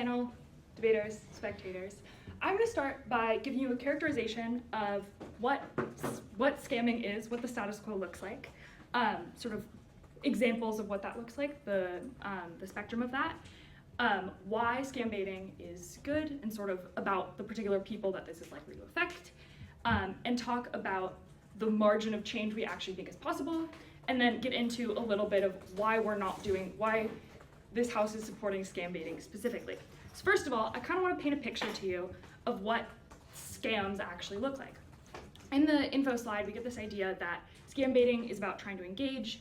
panel, debaters, spectators. I'm going to start by giving you a characterization of what scamming is, what the status quo looks like, sort of examples of what that looks like, the spectrum of that, why scam baiting is good, and sort of about the particular people that this is likely to affect, and talk about the margin of change we actually think is possible, and then get into a little bit of why this house is supporting scam baiting specifically. So first of all, I kind of want to paint a picture to you of what scams actually look like. In the info slide, we get this idea that scam baiting is about trying to engage,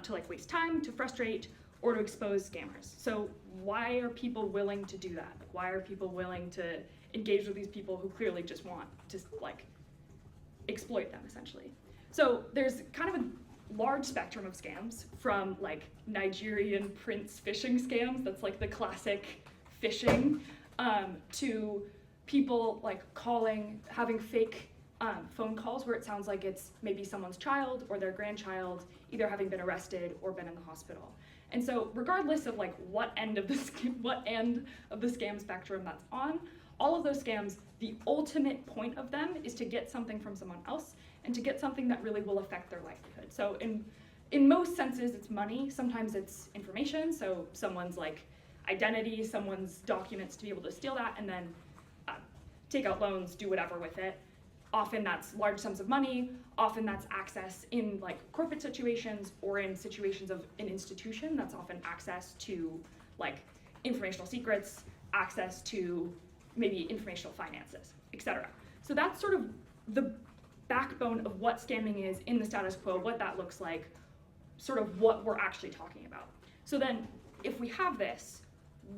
to like waste time, to frustrate, or to expose scammers. So why are people willing to do that? Like, why are people willing to engage with these people who clearly just want to like exploit them, essentially? So there's kind of a large spectrum of scams, from like Nigerian prince phishing scams, that's like the classic phishing, to people like having fake phone calls where it sounds like it's maybe someone's child or their grandchild either having been arrested or been in the hospital. And so regardless of like what end of the scam spectrum that's on, all of those scams, the ultimate point of them is to get something from someone else and to get something that really will affect their livelihood. So in most senses, it's money. Sometimes it's information, so someone's like identity, someone's documents to be able to steal that and then take out loans, do whatever with it. Often that's large sums of money. Often that's access in like corporate situations or in situations of an institution. That's often access to like informational secrets, access to maybe informational finances, etc. So that's sort of the backbone of what scamming is in the status quo, what that looks like, sort of what we're actually talking about. So then if we have this,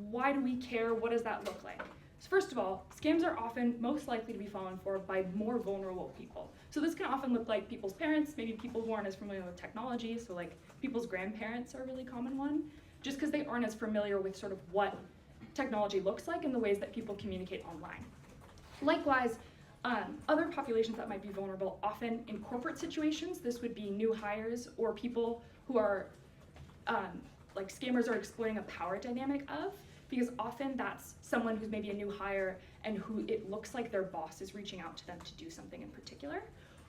why do we care? What does that look like? So first of all, scams are often most likely to be fallen for by more vulnerable people. So this can often look like people's parents, maybe people who aren't as familiar with technology, so like people's grandparents are a really common one, just because they aren't as familiar with sort of what technology looks like and the ways that people communicate online. Likewise, other populations that might be vulnerable, often in corporate situations, this would be new hires or people who are, like scammers are exploiting a power dynamic of, because often that's someone who's maybe a new hire and who it looks like their boss is reaching out to them to do something in particular,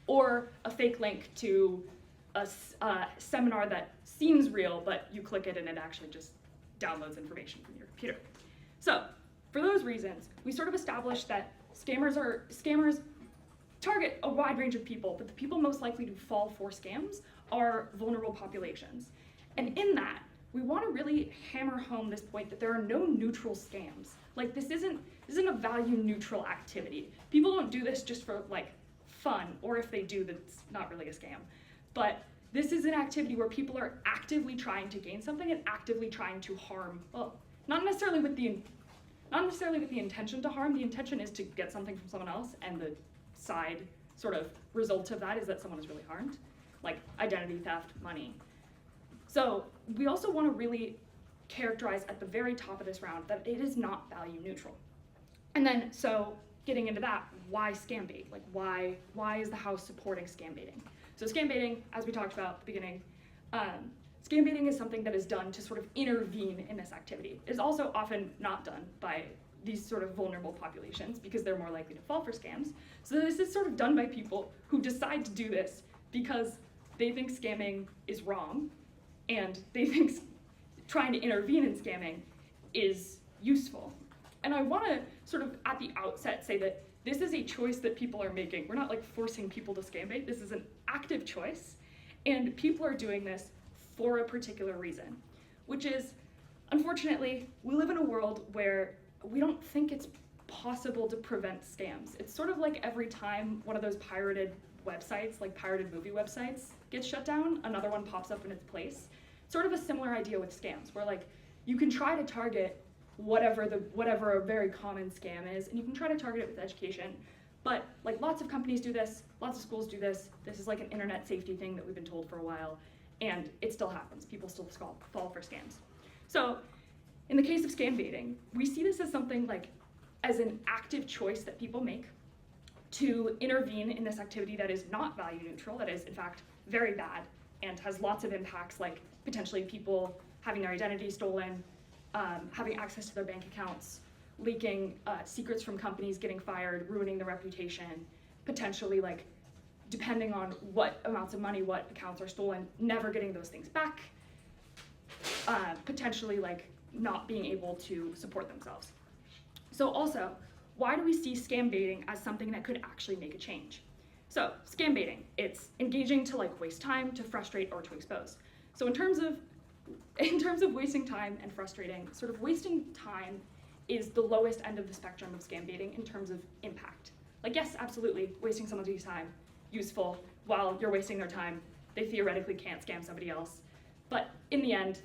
or a fake link to a seminar that seems real, but you click it and it actually just downloads information from your computer. So for those reasons, we sort of established that scammers target a wide range of people, but the people most likely to fall for scams are vulnerable populations. And in that, we want to really hammer home this point that there are no neutral scams. Like this isn't a value neutral activity. People don't do this just for like fun, or if they do, that's not really a scam. But this is an activity where people are actively trying to gain something and actively trying to harm, well, not necessarily with the intention to harm. The intention is to get something from someone else, and the side sort of result of that is that someone is really harmed, like identity theft, money. So we also want to really characterize at the very top of this round that it is not value neutral. And then, so getting into that, why scam bait? Like why is the house supporting scam baiting? So scam baiting, as we talked about at the beginning, scam baiting is something that is done to sort of intervene in this activity. It is also often not done by these sort of vulnerable populations because they're more likely to fall for scams. So this is sort of done by people who decide to do this because they think scamming is wrong, and they think trying to intervene in scamming is useful. And I want to sort of at the outset say that this is a choice that people are making. We're not like forcing people to scam bait. This is an active choice, and people are doing this for a particular reason, which is, unfortunately, we live in a world where we don't think it's possible to prevent scams. It's sort of like every time one of those pirated websites, like pirated movie websites, gets shut down, another one pops up in its place. Sort of a similar idea with scams, where like you can try to target whatever a very common scam is, and you can try to target it with education, but like lots of companies do this, lots of schools do this. This is like an internet safety thing that we've been told for a while, and it still happens. People still fall for scams. So in the case of scam baiting, we see this as something like as an active choice that people make to intervene in this activity that is not value neutral, that is in fact very bad and has lots of impacts, like potentially people having their identity stolen, having access to their bank accounts, leaking secrets from companies, getting fired, ruining their reputation, potentially like, depending on what amounts of money, what accounts are stolen, never getting those things back, potentially like not being able to support themselves. So also, why do we see scam baiting as something that could actually make a change? So scam baiting, it's engaging to like waste time, to frustrate, or to expose. So in terms of wasting time and frustrating, sort of wasting time is the lowest end of the spectrum of scam baiting in terms of impact. Like yes, absolutely, wasting somebody's time, useful. While you're wasting their time, they theoretically can't scam somebody else. But in the end,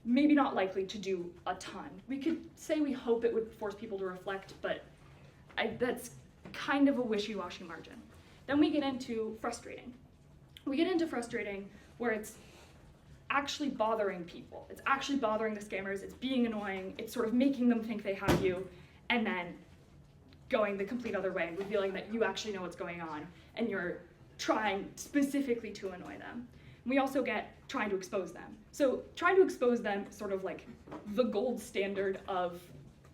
maybe not likely to do a ton. We could say we hope it would force people to reflect, but that's kind of a wishy-washy margin. Then we get into frustrating. We get into frustrating where it's actually bothering people. It's actually bothering the scammers, it's being annoying, it's sort of making them think they have you, and then going the complete other way, revealing that you actually know what's going on, and you're trying specifically to annoy them. We also get trying to expose them. So trying to expose them is sort of like the gold standard of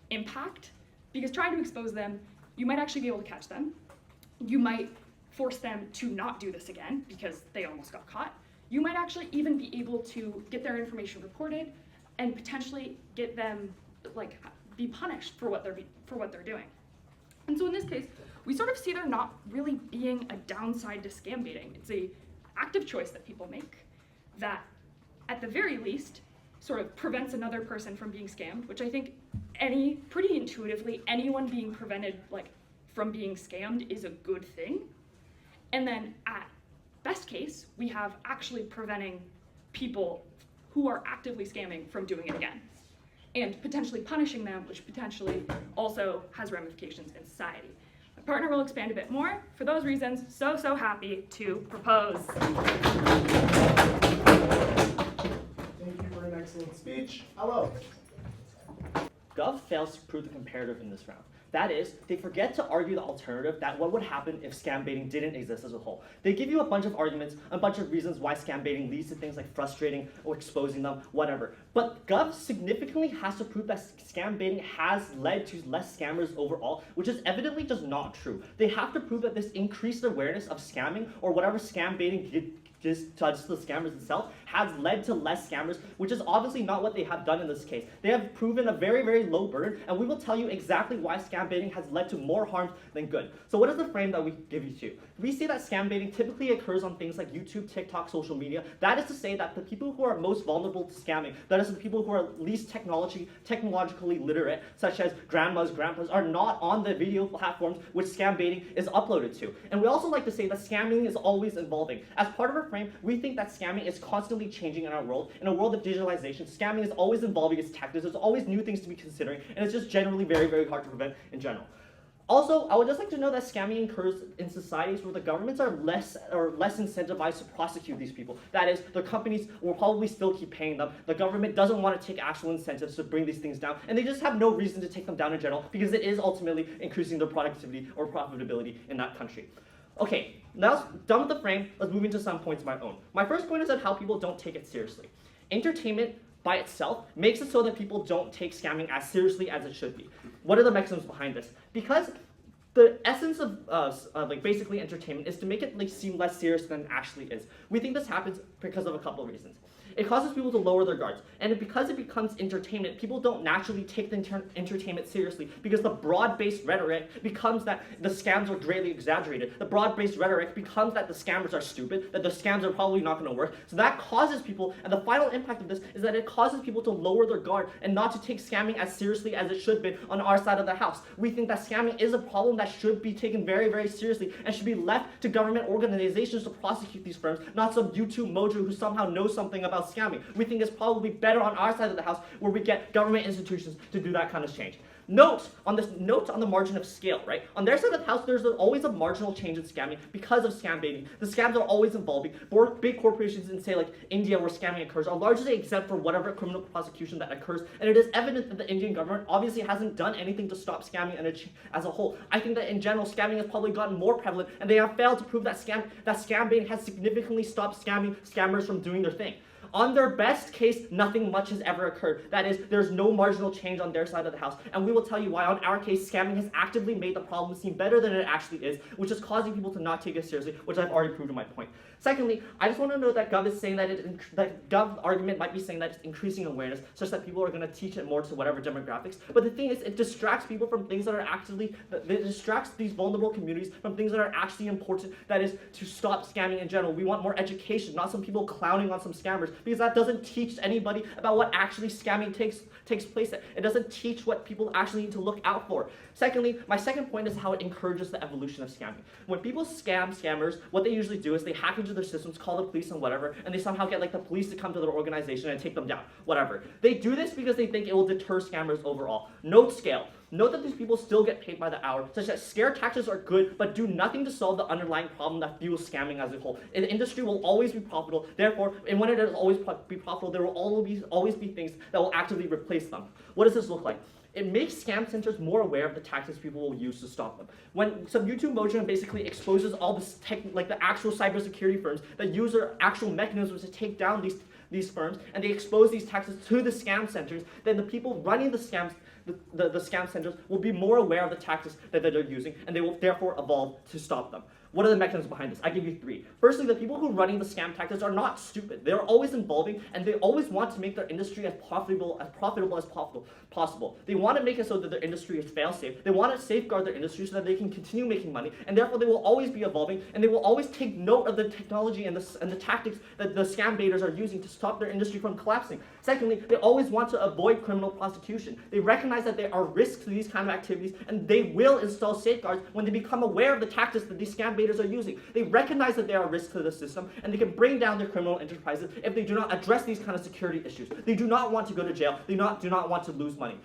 impact, because trying to expose them, you might actually be able to catch them. You might force them to not do this again because they almost got caught. You might actually even be able to get their information reported and potentially get them like be punished for what they're doing. And so in this case, we sort of see there not really being a downside to scam baiting. It's an active choice that people make that, at the very least, sort of prevents another person from being scammed, which I think pretty intuitively, anyone being prevented like from being scammed is a good thing. And then at best case, we have actually preventing people who are actively scamming from doing it again, and potentially punishing them, which potentially also has ramifications in society. My partner will expand a bit more. For those reasons, so happy to propose. Thank you for an excellent speech. Hello. Gov fails to prove the comparative in this round. That is, they forget to argue the alternative, that what would happen if scam baiting didn't exist as a whole. They give you a bunch of arguments, a bunch of reasons why scam baiting leads to things like frustrating or exposing them, whatever. But Gov significantly has to prove that scam baiting has led to less scammers overall, which is evidently just not true. They have to prove that this increased awareness of scamming, or whatever scam baiting just to the scammers itself, has led to less scammers, which is obviously not what they have done in this case. They have proven a very, very low burden, and we will tell you exactly why scam baiting has led to more harm than good. So what is the frame that we give you to? We see that scam baiting typically occurs on things like YouTube, TikTok, social media. That is to say that the people who are most vulnerable to scamming, that is the people who are least technologically literate, such as grandmas, grandpas, are not on the video platforms which scam baiting is uploaded to. And we also like to say that scamming is always evolving. As part of our frame, we think that scamming is constantly changing in our world. In a world of digitalization, scamming is always evolving its tactics. There's always new things to be considering, and it's just generally very, very hard to prevent in general. Also, I would just like to know that scamming occurs in societies where the governments are less incentivized to prosecute these people. That is, the companies will probably still keep paying them. The government doesn't want to take actual incentives to bring these things down, and they just have no reason to take them down in general because it is ultimately increasing their productivity or profitability in that country. Okay, now done with the frame, let's move into some points of my own. My first point is on how people don't take it seriously. Entertainment by itself makes it so that people don't take scamming as seriously as it should be. What are the mechanisms behind this? Because the essence of like basically entertainment is to make it like seem less serious than it actually is. We think this happens because of a couple of reasons. It causes people to lower their guards, and because it becomes entertainment, people don't naturally take the entertainment seriously because the broad-based rhetoric becomes that the scams are greatly exaggerated. The broad-based rhetoric becomes that the scammers are stupid, that the scams are probably not going to work. So that causes people, and the final impact of this is that it causes people to lower their guard and not to take scamming as seriously as it should be on our side of the house. We think that scamming is a problem that should be taken very, very seriously and should be left to government organizations to prosecute these firms, not some YouTube mojo who somehow knows something about scamming. We think it's probably better on our side of the house where we get government institutions to do that kind of change. Note on the margin of scale, right? On their side of the house, there's always a marginal change in scamming because of scam baiting. The scams are always involving. Big corporations in, say, like India where scamming occurs are largely exempt from whatever criminal prosecution that occurs, and it is evident that the Indian government obviously hasn't done anything to stop scamming as a whole. I think that in general, scamming has probably gotten more prevalent, and they have failed to prove that scam baiting has significantly stopped scammers from doing their thing. On their best case, nothing much has ever occurred. That is, there's no marginal change on their side of the house. And we will tell you why. On our case, scamming has actively made the problem seem better than it actually is, which is causing people to not take it seriously, which I've already proved in my point. Secondly, I just want to note that Gov is saying that Gov argument might be saying that it's increasing awareness, such that people are going to teach it more to whatever demographics. But the thing is, it distracts people from things that are actually, it distracts these vulnerable communities from things that are actually important. That is, to stop scamming in general. We want more education, not some people clowning on some scammers, because that doesn't teach anybody about what actually scamming takes place at. It doesn't teach what people actually need to look out for. Secondly, my second point is how it encourages the evolution of scamming. When people scam scammers, what they usually do is they hack into their systems, call the police and whatever, and they somehow get like the police to come to their organization and take them down, whatever. They do this because they think it will deter scammers overall. Note scale. Note that these people still get paid by the hour, such that scare tactics are good, but do nothing to solve the underlying problem that fuels scamming as a whole. And the industry will always be profitable, therefore, and when it will always be profitable, there will always be things that will actively replace them. What does this look like? It makes scam centers more aware of the tactics people will use to stop them. When some YouTube motion basically exposes all this like the actual cybersecurity firms that use their actual mechanisms to take down these firms, and they expose these tactics to the scam centers, then the people running the scams, the scam centers will be more aware of the tactics that they're using, and they will therefore evolve to stop them. What are the mechanisms behind this? I give you three. Firstly, the people who are running the scam tactics are not stupid. They're always evolving, and they always want to make their industry as profitable as possible. They want to make it so that their industry is fail-safe. They want to safeguard their industry so that they can continue making money, and therefore they will always be evolving, and they will always take note of the technology and the tactics that the scam baiters are using to stop their industry from collapsing. Secondly, they always want to avoid criminal prosecution. They recognize that there are risks to these kind of activities, and they will install safeguards when they become aware of the tactics that these scam baiters are using. They recognize that there are risks to the system, and they can bring down their criminal enterprises if they do not address these kind of security issues. They do not want to go to jail. They do not want to lose money.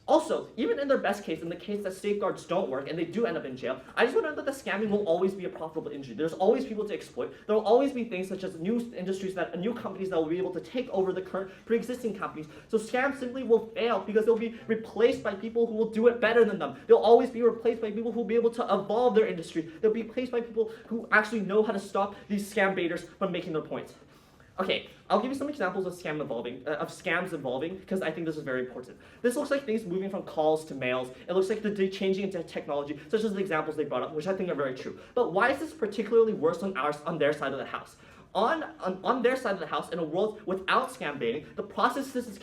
Also, even in their best case, in the case that safeguards don't work and they do end up in jail, I just want to know that the scamming will always be a profitable industry. There's always people to exploit. There will always be things such as new companies that will be able to take over the current pre-existing companies. So scams simply will fail because they'll be replaced by people who will do it better than them. They'll always be replaced by people who will be able to evolve their industry. They'll be replaced by people who actually know how to stop these scam baiters from making their points. Okay, I'll give you some examples of scams evolving, because I think this is very important. This looks like things moving from calls to mails. It looks like the changing into technology, such as the examples they brought up, which I think are very true. But why is this particularly worse on their side of the house? On their side of the house, in a world without scam baiting, the processes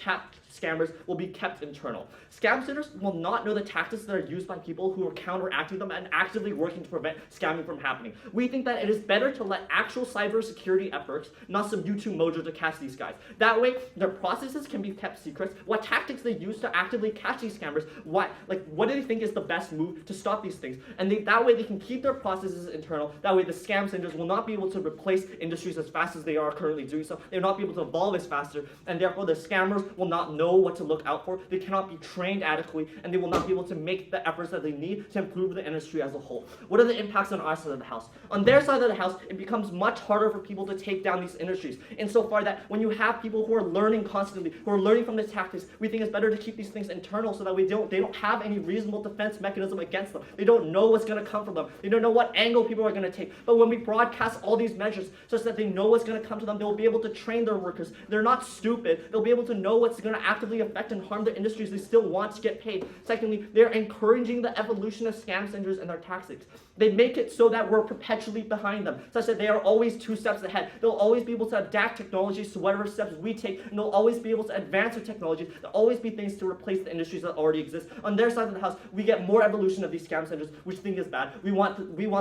scammers will be kept internal. Scam centers will not know the tactics that are used by people who are counteracting them and actively working to prevent scamming from happening. We think that it is better to let actual cybersecurity efforts, not some YouTube mojo to catch these guys. That way, their processes can be kept secret. What tactics they use to actively catch these scammers, what do they think is the best move to stop these things? And that way they can keep their processes internal. That way the scam centers will not be able to replace industries as fast as they are currently doing so. They will not be able to evolve as faster, and therefore the scammers will not know what to look out for. They cannot be trained adequately, and they will not be able to make the efforts that they need to improve the industry as a whole. What are the impacts on our side of the house? On their side of the house, it becomes much harder for people to take down these industries, insofar that when you have people who are learning constantly, who are learning from the tactics, we think it's better to keep these things internal so that they don't have any reasonable defense mechanism against them. They don't know what's going to come from them. They don't know what angle people are going to take. But when we broadcast all these measures such that they know what's going to come to them, they'll be able to train their workers. They're not stupid. They'll be able to know what's going to actively affect and harm their industries. They still want to get paid. Secondly, they're encouraging the evolution of scam centers and their tactics. They make it so that we're perpetually behind them, such that they are always 2 steps ahead. They'll always be able to adapt technologies to whatever steps we take, and they'll always be able to advance their technology. There'll always be things to replace the industries that already exist. On their side of the house, we get more evolution of these scam centers, which we think is bad. We want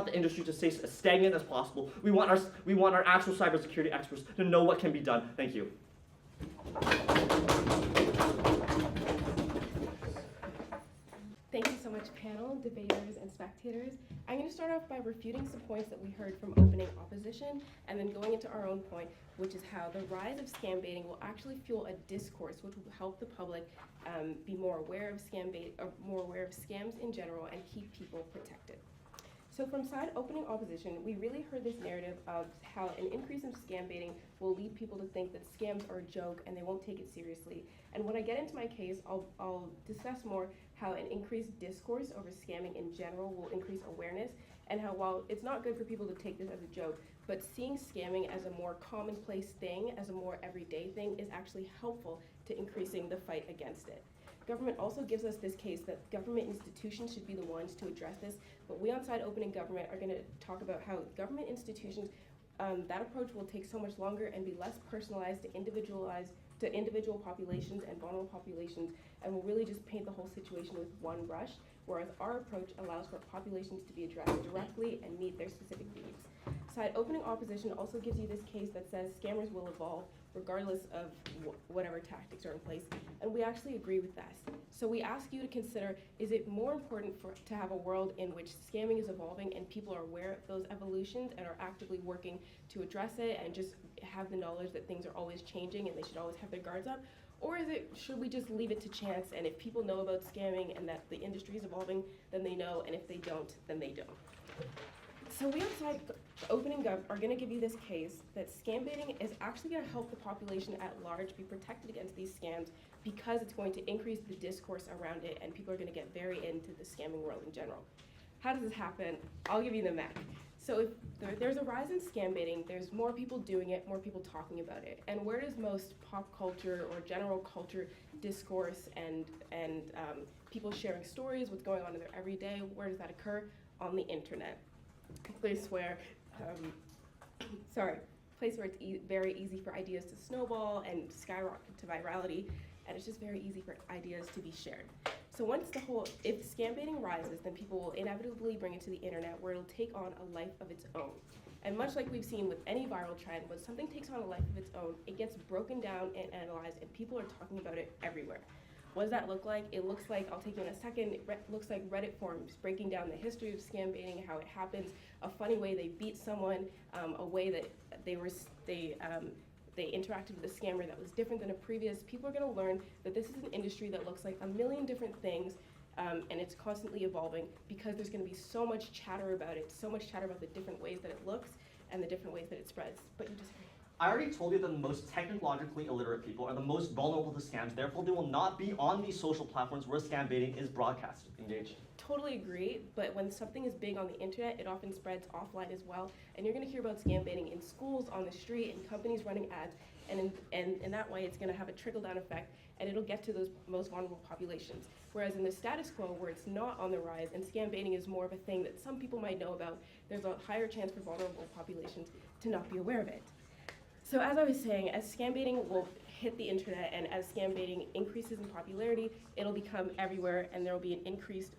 the industry to stay as stagnant as possible. We want our actual cybersecurity experts to know what can be done. Thank you. Thank you so much, panel, debaters, and spectators. I'm going to start off by refuting some points that we heard from opening opposition, and then going into our own point, which is how the rise of scam baiting will actually fuel a discourse which will help the public be more aware of scams in general and keep people protected. So from side opening opposition, we really heard this narrative of how an increase in scam baiting will lead people to think that scams are a joke and they won't take it seriously. And when I get into my case, I'll discuss more how an increased discourse over scamming in general will increase awareness, and how while it's not good for people to take this as a joke, but seeing scamming as a more commonplace thing, as a more everyday thing, is actually helpful to increasing the fight against it. Government also gives us this case that government institutions should be the ones to address this, but we on Side Opening Government are going to talk about how government institutions, that approach will take so much longer and be less personalized to individual populations and vulnerable populations, and will really just paint the whole situation with one brush, whereas our approach allows for populations to be addressed directly and meet their specific needs. Side Opening Opposition also gives you this case that says scammers will evolve regardless of whatever tactics are in place, and we actually agree with that. So we ask you to consider, is it more important to have a world in which scamming is evolving and people are aware of those evolutions and are actively working to address it and just have the knowledge that things are always changing and they should always have their guards up? Or should we just leave it to chance, and if people know about scamming and that the industry is evolving, then they know, and if they don't, then they don't. So we on Side Opening Gov are going to give you this case that scam baiting is actually going to help the population at large be protected against these scams because it's going to increase the discourse around it and people are going to get very into the scamming world in general. How does this happen? I'll give you the mech. So if there's a rise in scam baiting, there's more people doing it, more people talking about it. And where does most pop culture or general culture discourse and people sharing stories, what's going on in their everyday, where does that occur? On the internet. Place where, place where it's very easy for ideas to snowball and skyrocket to virality, and it's just very easy for ideas to be shared. So if scam baiting rises, then people will inevitably bring it to the internet where it'll take on a life of its own. And much like we've seen with any viral trend, when something takes on a life of its own, it gets broken down and analyzed, and people are talking about it everywhere. What does that look like? It looks like, I'll take you in a second, it looks like Reddit forums breaking down the history of scam baiting, how it happens, a funny way they beat someone, a way that they interacted with a scammer that was different than a previous. People are going to learn that this is an industry that looks like a million different things, and it's constantly evolving because there's going to be so much chatter about it, so much chatter about the different ways that it looks and the different ways that it spreads. But you disagree. I already told you that the most technologically illiterate people are the most vulnerable to scams. Therefore, they will not be on these social platforms where scam baiting is broadcast. Engaged. Totally agree, but when something is big on the internet, it often spreads offline as well. And you're going to hear about scam baiting in schools, on the street, in companies running ads, and in that way, it's going to have a trickle-down effect, and it'll get to those most vulnerable populations. Whereas in the status quo, where it's not on the rise, and scam baiting is more of a thing that some people might know about, there's a higher chance for vulnerable populations to not be aware of it. So as I was saying, as scam baiting will hit the internet and as scam baiting increases in popularity, it'll become everywhere and there will be an increased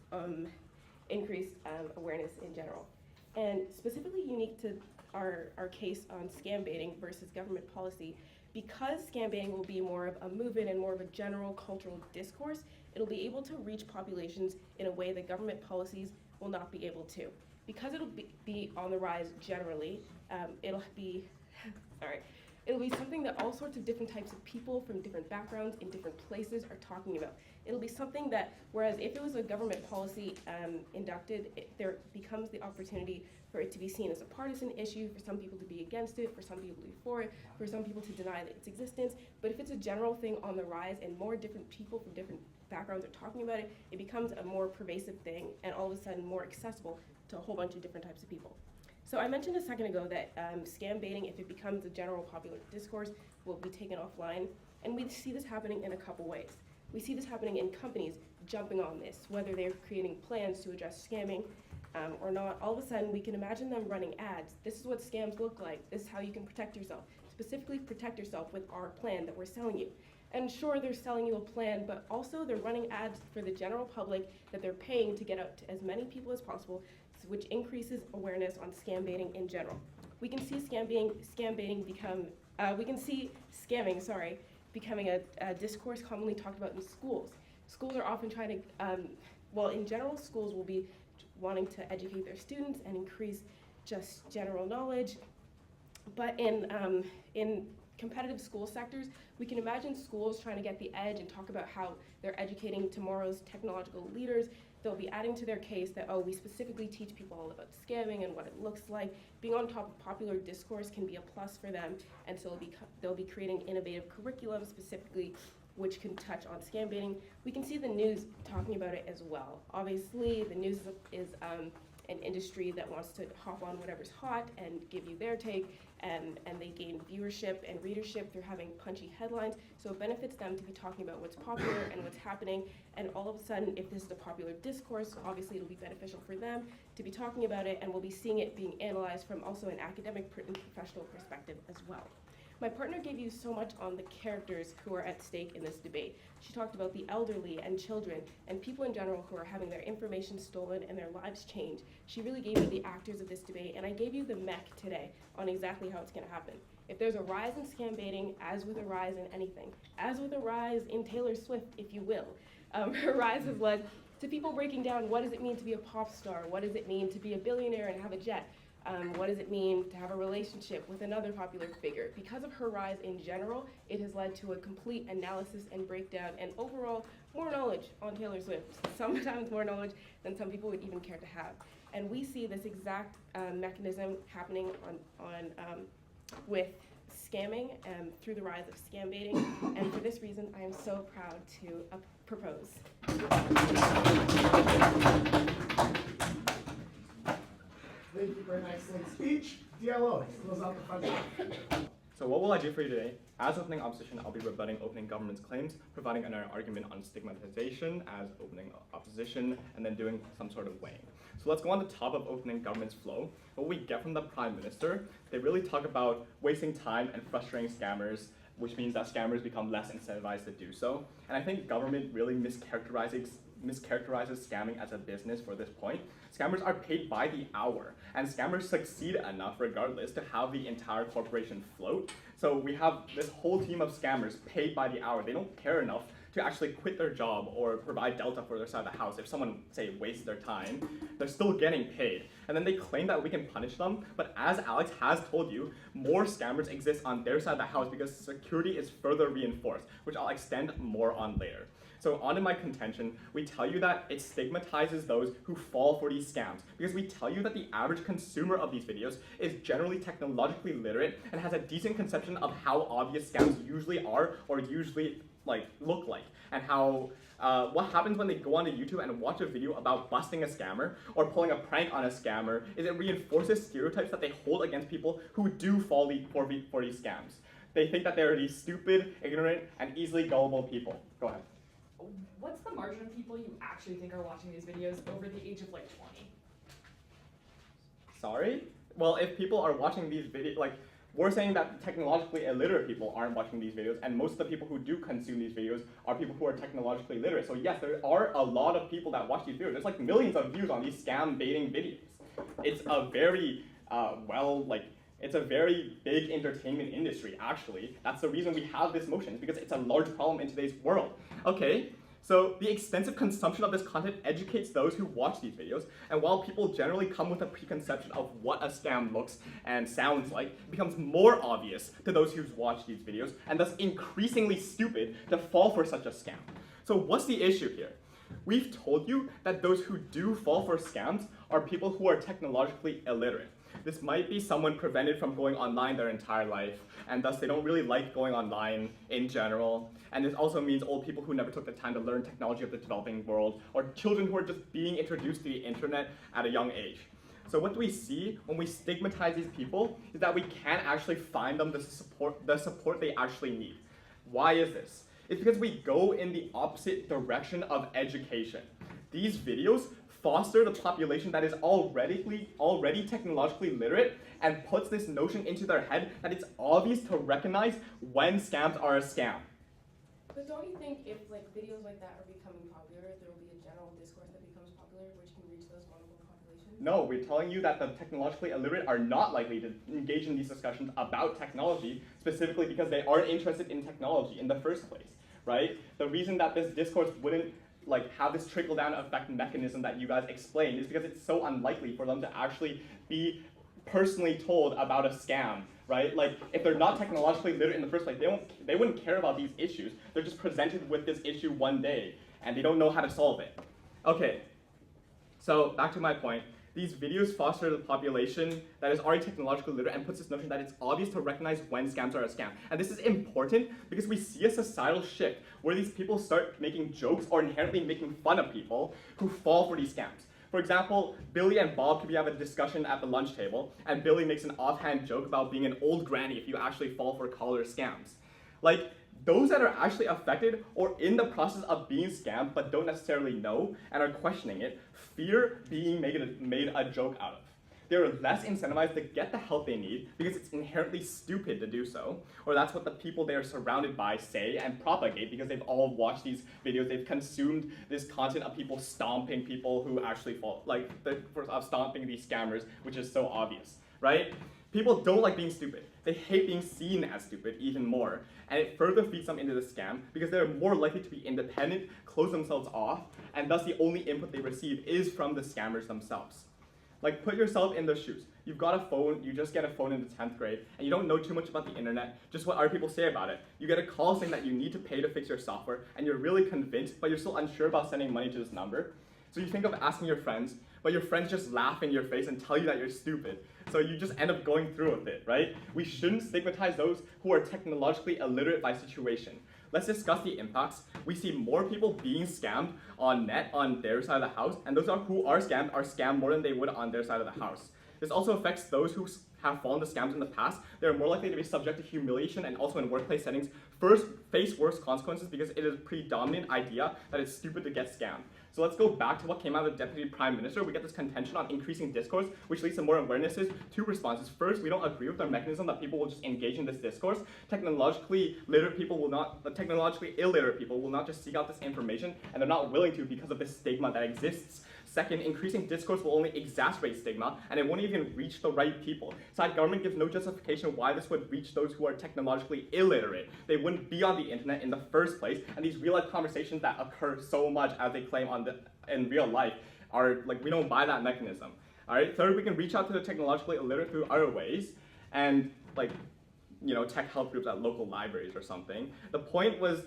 awareness in general. And specifically unique to our case on scam baiting versus government policy, because scam baiting will be more of a movement and more of a general cultural discourse, it'll be able to reach populations in a way that government policies will not be able to. Because it'll be on the rise generally, it'll be something that all sorts of different types of people from different backgrounds in different places are talking about. It'll be something that, whereas if it was a government policy inducted, there becomes the opportunity for it to be seen as a partisan issue, for some people to be against it, for some people to be for it, for some people to deny its existence. But if it's a general thing on the rise and more different people from different backgrounds are talking about it, it becomes a more pervasive thing and all of a sudden more accessible to a whole bunch of different types of people. So I mentioned a second ago that scam baiting, if it becomes a general popular discourse, will be taken offline. And we see this happening in a couple ways. We see this happening in companies jumping on this, whether they're creating plans to address scamming or not. All of a sudden, we can imagine them running ads. This is what scams look like. This is how you can protect yourself. Specifically protect yourself with our plan that we're selling you. And sure, they're selling you a plan, but also they're running ads for the general public that they're paying to get out to as many people as possible, which increases awareness on scam baiting in general. We can see scamming becoming a discourse commonly talked about in schools. Schools are often trying to, in general, schools will be wanting to educate their students and increase just general knowledge. But in competitive school sectors, we can imagine schools trying to get the edge and talk about how they're educating tomorrow's technological leaders. They'll be adding to their case that, we specifically teach people all about scamming and what it looks like. Being on top of popular discourse can be a plus for them, and so they'll be creating innovative curriculum specifically which can touch on scam baiting. We can see the news talking about it as well. Obviously, the news is an industry that wants to hop on whatever's hot and give you their take, and they gain viewership and readership through having punchy headlines. So it benefits them to be talking about what's popular and what's happening. And all of a sudden, if this is a popular discourse, obviously it'll be beneficial for them to be talking about it, and we'll be seeing it being analyzed from also an academic and professional perspective as well. My partner gave you so much on the characters who are at stake in this debate. She talked about the elderly and children and people in general who are having their information stolen and their lives changed. She really gave you the actors of this debate, and I gave you the mech today on exactly how it's going to happen. If there's a rise in scam baiting, as with a rise in anything, as with a rise in Taylor Swift, if you will, her rise has led to people breaking down what does it mean to be a pop star, what does it mean to be a billionaire and have a jet, what does it mean to have a relationship with another popular figure. Because of her rise in general, it has led to a complete analysis and breakdown and overall more knowledge on Taylor Swift, sometimes more knowledge than some people would even care to have. And we see this exact mechanism happening with scamming through the rise of scam baiting. And for this reason, I am so proud to propose. Thank you for an excellent speech. DLO, close out the front. So what will I do for you today? As opening opposition, I'll be rebutting opening government's claims, providing an argument on stigmatization as opening opposition, and then doing some sort of weighing. So let's go on the top of opening government's flow. What we get from the Prime Minister, they really talk about wasting time and frustrating scammers, which means that scammers become less incentivized to do so. And I think government really mischaracterizes scamming as a business for this point. Scammers are paid by the hour, and scammers succeed enough regardless to have the entire corporation float. So we have this whole team of scammers paid by the hour. They don't care enough to actually quit their job or provide delta for their side of the house. If someone, say, wastes their time, they're still getting paid. And then they claim that we can punish them, but as Alex has told you, more scammers exist on their side of the house because security is further reinforced, which I'll extend more on later. So on to my contention, we tell you that it stigmatizes those who fall for these scams, because we tell you that the average consumer of these videos is generally technologically literate and has a decent conception of how obvious scams usually are or usually look like, and how what happens when they go onto YouTube and watch a video about busting a scammer or pulling a prank on a scammer is it reinforces stereotypes that they hold against people who do fall for these scams. They think that they're these stupid, ignorant, and easily gullible people. Go ahead. What's the margin of people you actually think are watching these videos over the age of 20? Sorry? Well, if people are watching these videos, we're saying that technologically illiterate people aren't watching these videos, and most of the people who do consume these videos are people who are technologically literate. So yes, there are a lot of people that watch these videos. There's millions of views on these scam baiting videos. It's a very, it's a very big entertainment industry, actually. That's the reason we have this motion, because it's a large problem in today's world. Okay, so the extensive consumption of this content educates those who watch these videos, and while people generally come with a preconception of what a scam looks and sounds like, it becomes more obvious to those who watch these videos, and thus increasingly stupid to fall for such a scam. So what's the issue here? We've told you that those who do fall for scams are people who are technologically illiterate. This might be someone prevented from going online their entire life, and thus they don't really like going online in general. And this also means old people who never took the time to learn technology of the developing world, or children who are just being introduced to the internet at a young age. So what do we see when we stigmatize these people is that we can't actually find them the support they actually need. Why is this? It's because we go in the opposite direction of education. These videos foster the population that is already technologically literate and puts this notion into their head that it's obvious to recognize when scams are a scam. But don't you think if videos like that are becoming popular, there will be a general discourse that becomes popular which can reach those vulnerable populations? No, we're telling you that the technologically illiterate are not likely to engage in these discussions about technology, specifically because they aren't interested in technology in the first place, right? The reason that this discourse wouldn't have this trickle-down effect mechanism that you guys explained is because it's so unlikely for them to actually be personally told about a scam, right? If they're not technologically literate in the first place, they wouldn't care about these issues. They're just presented with this issue one day, and they don't know how to solve it. Okay, so back to my point. these videos foster the population that is already technologically literate and puts this notion that it's obvious to recognize when scams are a scam. And this is important because we see a societal shift where these people start making jokes or inherently making fun of people who fall for these scams. For example, Billy and Bob could be having a discussion at the lunch table, and Billy makes an offhand joke about being an old granny if you actually fall for caller scams. Like, those that are actually affected or in the process of being scammed but don't necessarily know and are questioning it, fear being made a joke out of. They're less incentivized to get the help they need because it's inherently stupid to do so, or that's what the people they are surrounded by say and propagate because they've all watched these videos, they've consumed this content of people stomping people who actually fall, like of stomping these scammers, which is so obvious, right? People don't like being stupid. They hate being seen as stupid even more, and it further feeds them into the scam because they're more likely to be independent, close themselves off, and thus the only input they receive is from the scammers themselves. Like, put yourself in their shoes. You've got a phone, you just get a phone in the 10th grade, and you don't know too much about the internet, just what other people say about it. You get a call saying that you need to pay to fix your software, and you're really convinced, but you're still unsure about sending money to this number. So you think of asking your friends, but your friends just laugh in your face and tell you that you're stupid. So you just end up going through with it, right? We shouldn't stigmatize those who are technologically illiterate by situation. Let's discuss the impacts. We see more people being scammed on net on their side of the house, and those who are scammed more than they would on their side of the house. This also affects those who have fallen to scams in the past. They're more likely to be subject to humiliation and also in workplace settings first face worse consequences because it is a predominant idea that it's stupid to get scammed. So let's go back to what came out of the Deputy Prime Minister. We get this contention on increasing discourse, which leads to more awarenesses. Two responses. First, we don't agree with the mechanism that people will just engage in this discourse. Technologically illiterate people will not just seek out this information, and they're not willing to because of this stigma that exists. Second, increasing discourse will only exacerbate stigma, and it won't even reach the right people. Side government gives no justification why this would reach those who are technologically illiterate. They wouldn't be on the internet in the first place, and these real-life conversations that occur so much as they claim in real life are, like, we don't buy that mechanism. All right. Third, we can reach out to the technologically illiterate through other ways, and tech help groups at local libraries or something. The point was,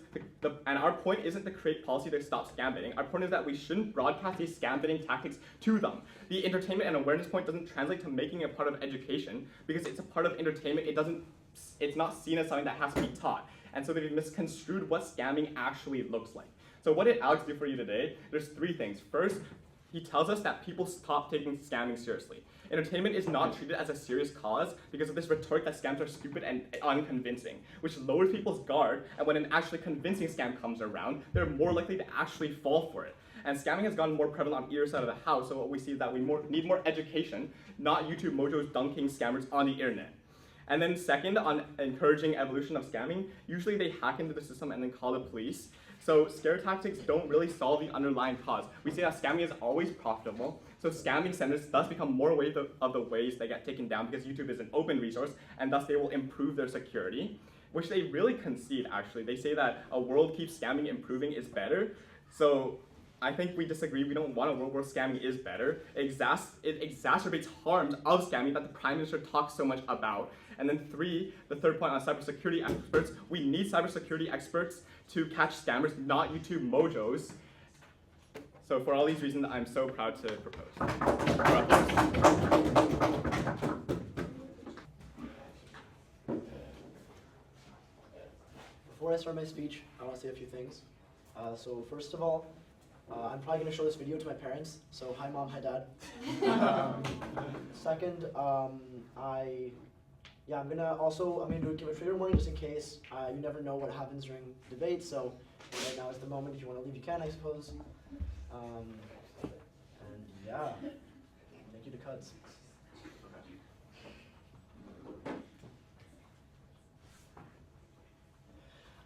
and our point isn't to create policy to stop scam baiting. Our point is that we shouldn't broadcast these scam baiting tactics to them. The entertainment and awareness point doesn't translate to making it a part of education because it's a part of entertainment. It's not seen as something that has to be taught. And so they've misconstrued what scamming actually looks like. So what did Alex do for you today? There's three things. First, he tells us that people stop taking scamming seriously. Entertainment is not treated as a serious cause because of this rhetoric that scams are stupid and unconvincing, which lowers people's guard, and when an actually convincing scam comes around, they're more likely to actually fall for it. And scamming has gotten more prevalent on either side of the house, so what we see is that we need more education, not YouTube mojos dunking scammers on the internet. And then second, on encouraging evolution of scamming, usually they hack into the system and then call the police. So scare tactics don't really solve the underlying cause. We see that scamming is always profitable, so scamming centers thus become more aware of the ways they get taken down because YouTube is an open resource, and thus they will improve their security, which they really concede, actually. They say that a world keeps scamming improving is better. So I think we disagree. We don't want a world where scamming is better. It exacerbates harms of scamming that the Prime Minister talks so much about. And then three, the third point on cybersecurity experts, we need cybersecurity experts to catch scammers, not YouTube mojos. So for all these reasons, I'm so proud to propose. Before I start my speech, I want to say a few things. So first of all, I'm probably going to show this video to my parents. So hi mom, hi dad. Second, I'm gonna give a trigger warning just in case. You never know what happens during debates. So right now is the moment. If you want to leave, you can, I suppose. And yeah, thank you to CUDS.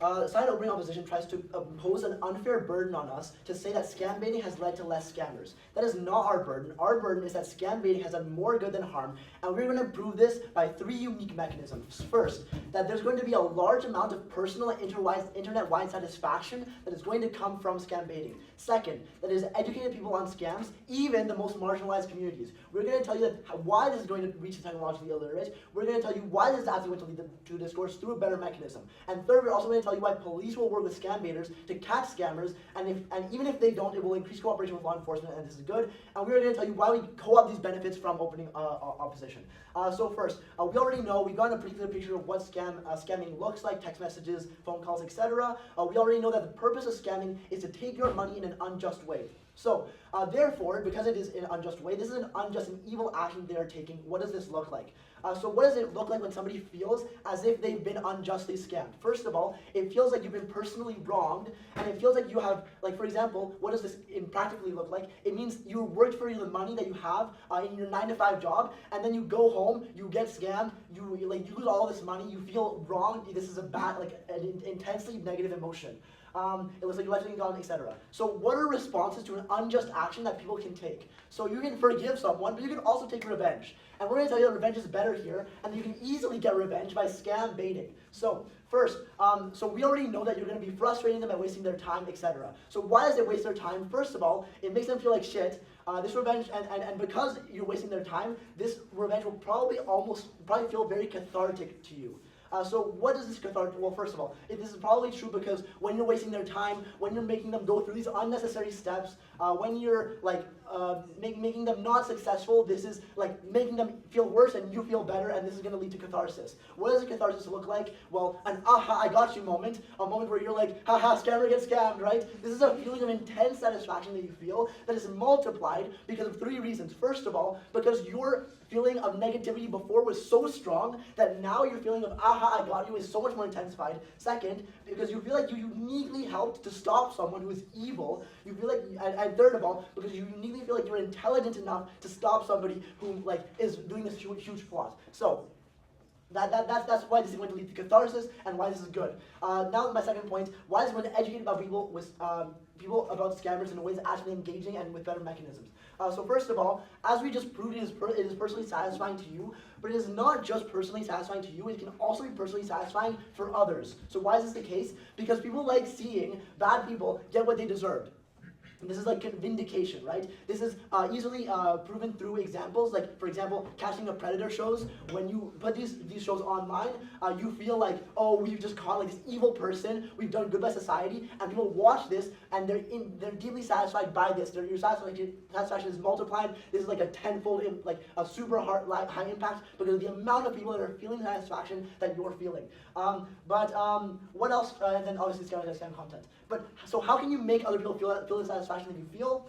The side opening opposition tries to impose an unfair burden on us to say that scam baiting has led to less scammers. That is not our burden. Our burden is that scam baiting has done more good than harm, and we're going to prove this by three unique mechanisms. First, that there's going to be a large amount of personal and internet-wide satisfaction that is going to come from scam baiting. Second, that is educated people on scams, even the most marginalized communities. We're going to tell you why this is going to reach the technologically illiterate. We're going to tell you why this is actually going to lead to discourse through a better mechanism. And third, we're also going to tell tell you why police will work with scam baiters to catch scammers, and even if they don't, it will increase cooperation with law enforcement, and this is good. And we're going to tell you why we co-opt these benefits from opening opposition. So first, we already know, we've gotten a pretty clear picture of what scamming looks like, text messages, phone calls, etc. We already know that the purpose of scamming is to take your money in an unjust way. So, therefore, because it is in an unjust way, this is an unjust and evil action they are taking. What does this look like? So what does it look like when somebody feels as if they've been unjustly scammed? First of all, it feels like you've been personally wronged, and it feels like you have, like for example, what does this practically look like? It means you worked for the money that you have in your 9-to-5 job, and then you go home, you get scammed, you lose all this money, you feel wronged. This is a bad, an intensely negative emotion. It looks like your life's being gone, etc. So what are responses to an unjust action that people can take? So you can forgive someone, but you can also take revenge. And we're going to tell you that revenge is better here, and you can easily get revenge by scam baiting. So first, so we already know that you're going to be frustrating them by wasting their time, etc. So why does it waste their time? First of all, it makes them feel like shit. This revenge, and because you're wasting their time, this revenge will probably feel very cathartic to you. So what does this cathartic? Well, first of all, this is probably true because when you're wasting their time, when you're making them go through these unnecessary steps, when you're making them not successful, this is like making them feel worse and you feel better, and this is going to lead to catharsis. What does a catharsis look like? Well, an aha, I got you moment, a moment where you're like, haha, scammer gets scammed, right? This is a feeling of intense satisfaction that you feel that is multiplied because of 3 reasons. First of all, because your feeling of negativity before was so strong that now your feeling of aha, I got you is so much more intensified. Second, because you feel like you uniquely helped to stop someone who is evil. You feel like, and third of all, because you uniquely feel like you're intelligent enough to stop somebody who is doing this huge plot. So that's why this is going to lead to catharsis and why this is good. Now my second point, why is it going to educate about people about scammers in a way that's actually engaging and with better mechanisms. So first of all, as we just proved, it is personally satisfying to you, but it is not just personally satisfying to you, it can also be personally satisfying for others. So why is this the case? Because people like seeing bad people get what they deserved. This is like vindication, right? This is easily proven through examples, like for example, Catching a Predator shows. When you put these shows online, you feel like, oh, we've just caught like this evil person, we've done good by society, and people watch this and they're deeply satisfied by this. Your satisfaction is multiplied. This is like a tenfold, like a super high impact because of the amount of people that are feeling satisfaction that you're feeling. What else? And then obviously scam content. But so how can you make other people feel the satisfaction that you feel?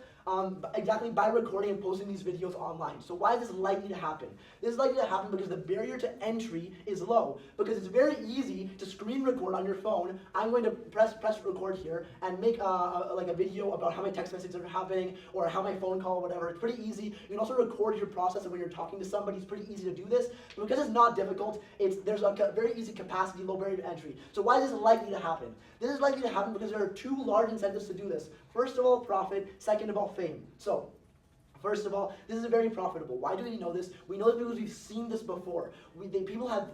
Exactly by recording and posting these videos online. So why is this likely to happen? This is likely to happen because the barrier to entry is low. Because it's very easy to screen record on your phone. I'm going to press record here and make a video about how my text messages are happening or how my phone call or whatever. It's pretty easy. You can also record your process of when you're talking to somebody. It's pretty easy to do this. But because it's not difficult, there's a very easy capacity, low barrier to entry. So why is this likely to happen? This is likely to happen because there are 2 large incentives to do this. First of all, profit. Second of all, fame. So, first of all, this is very profitable. Why do we know this? We know this because we've seen this before. People have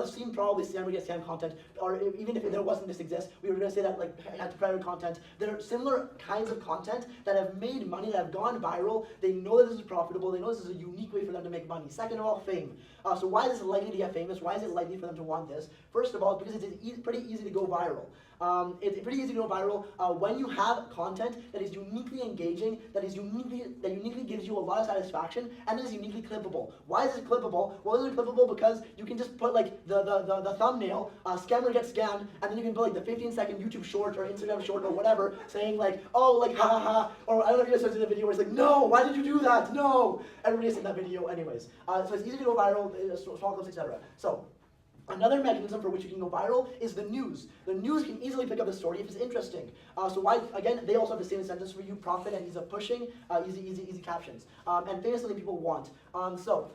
seen probably scam content, or even if there wasn't this exists, we were going to say that like predator content. There are similar kinds of content that have made money, that have gone viral. They know that this is profitable. They know this is a unique way for them to make money. Second of all, fame. So why is this likely to get famous? Why is it likely for them to want this? First of all, because it's pretty easy to go viral. It's pretty easy to go viral when you have content that is uniquely engaging, that uniquely gives you a lot of satisfaction, and is uniquely clippable. Why is it clippable? Well, is it clippable because you can just put like the thumbnail, scammer gets scammed, and then you can put like the 15-second YouTube short or Instagram short or whatever, saying like, oh, like ha ha ha, or I don't know if you guys have seen the video where it's like, no, why did you do that? No, everybody's seen that video anyways. So it's easy to go viral, small clips, etc. So. Another mechanism for which you can go viral is the news. The news can easily pick up the story if it's interesting. So why, again, they also have the same incentives for you, profit and ease of pushing, easy captions. And famously people want. So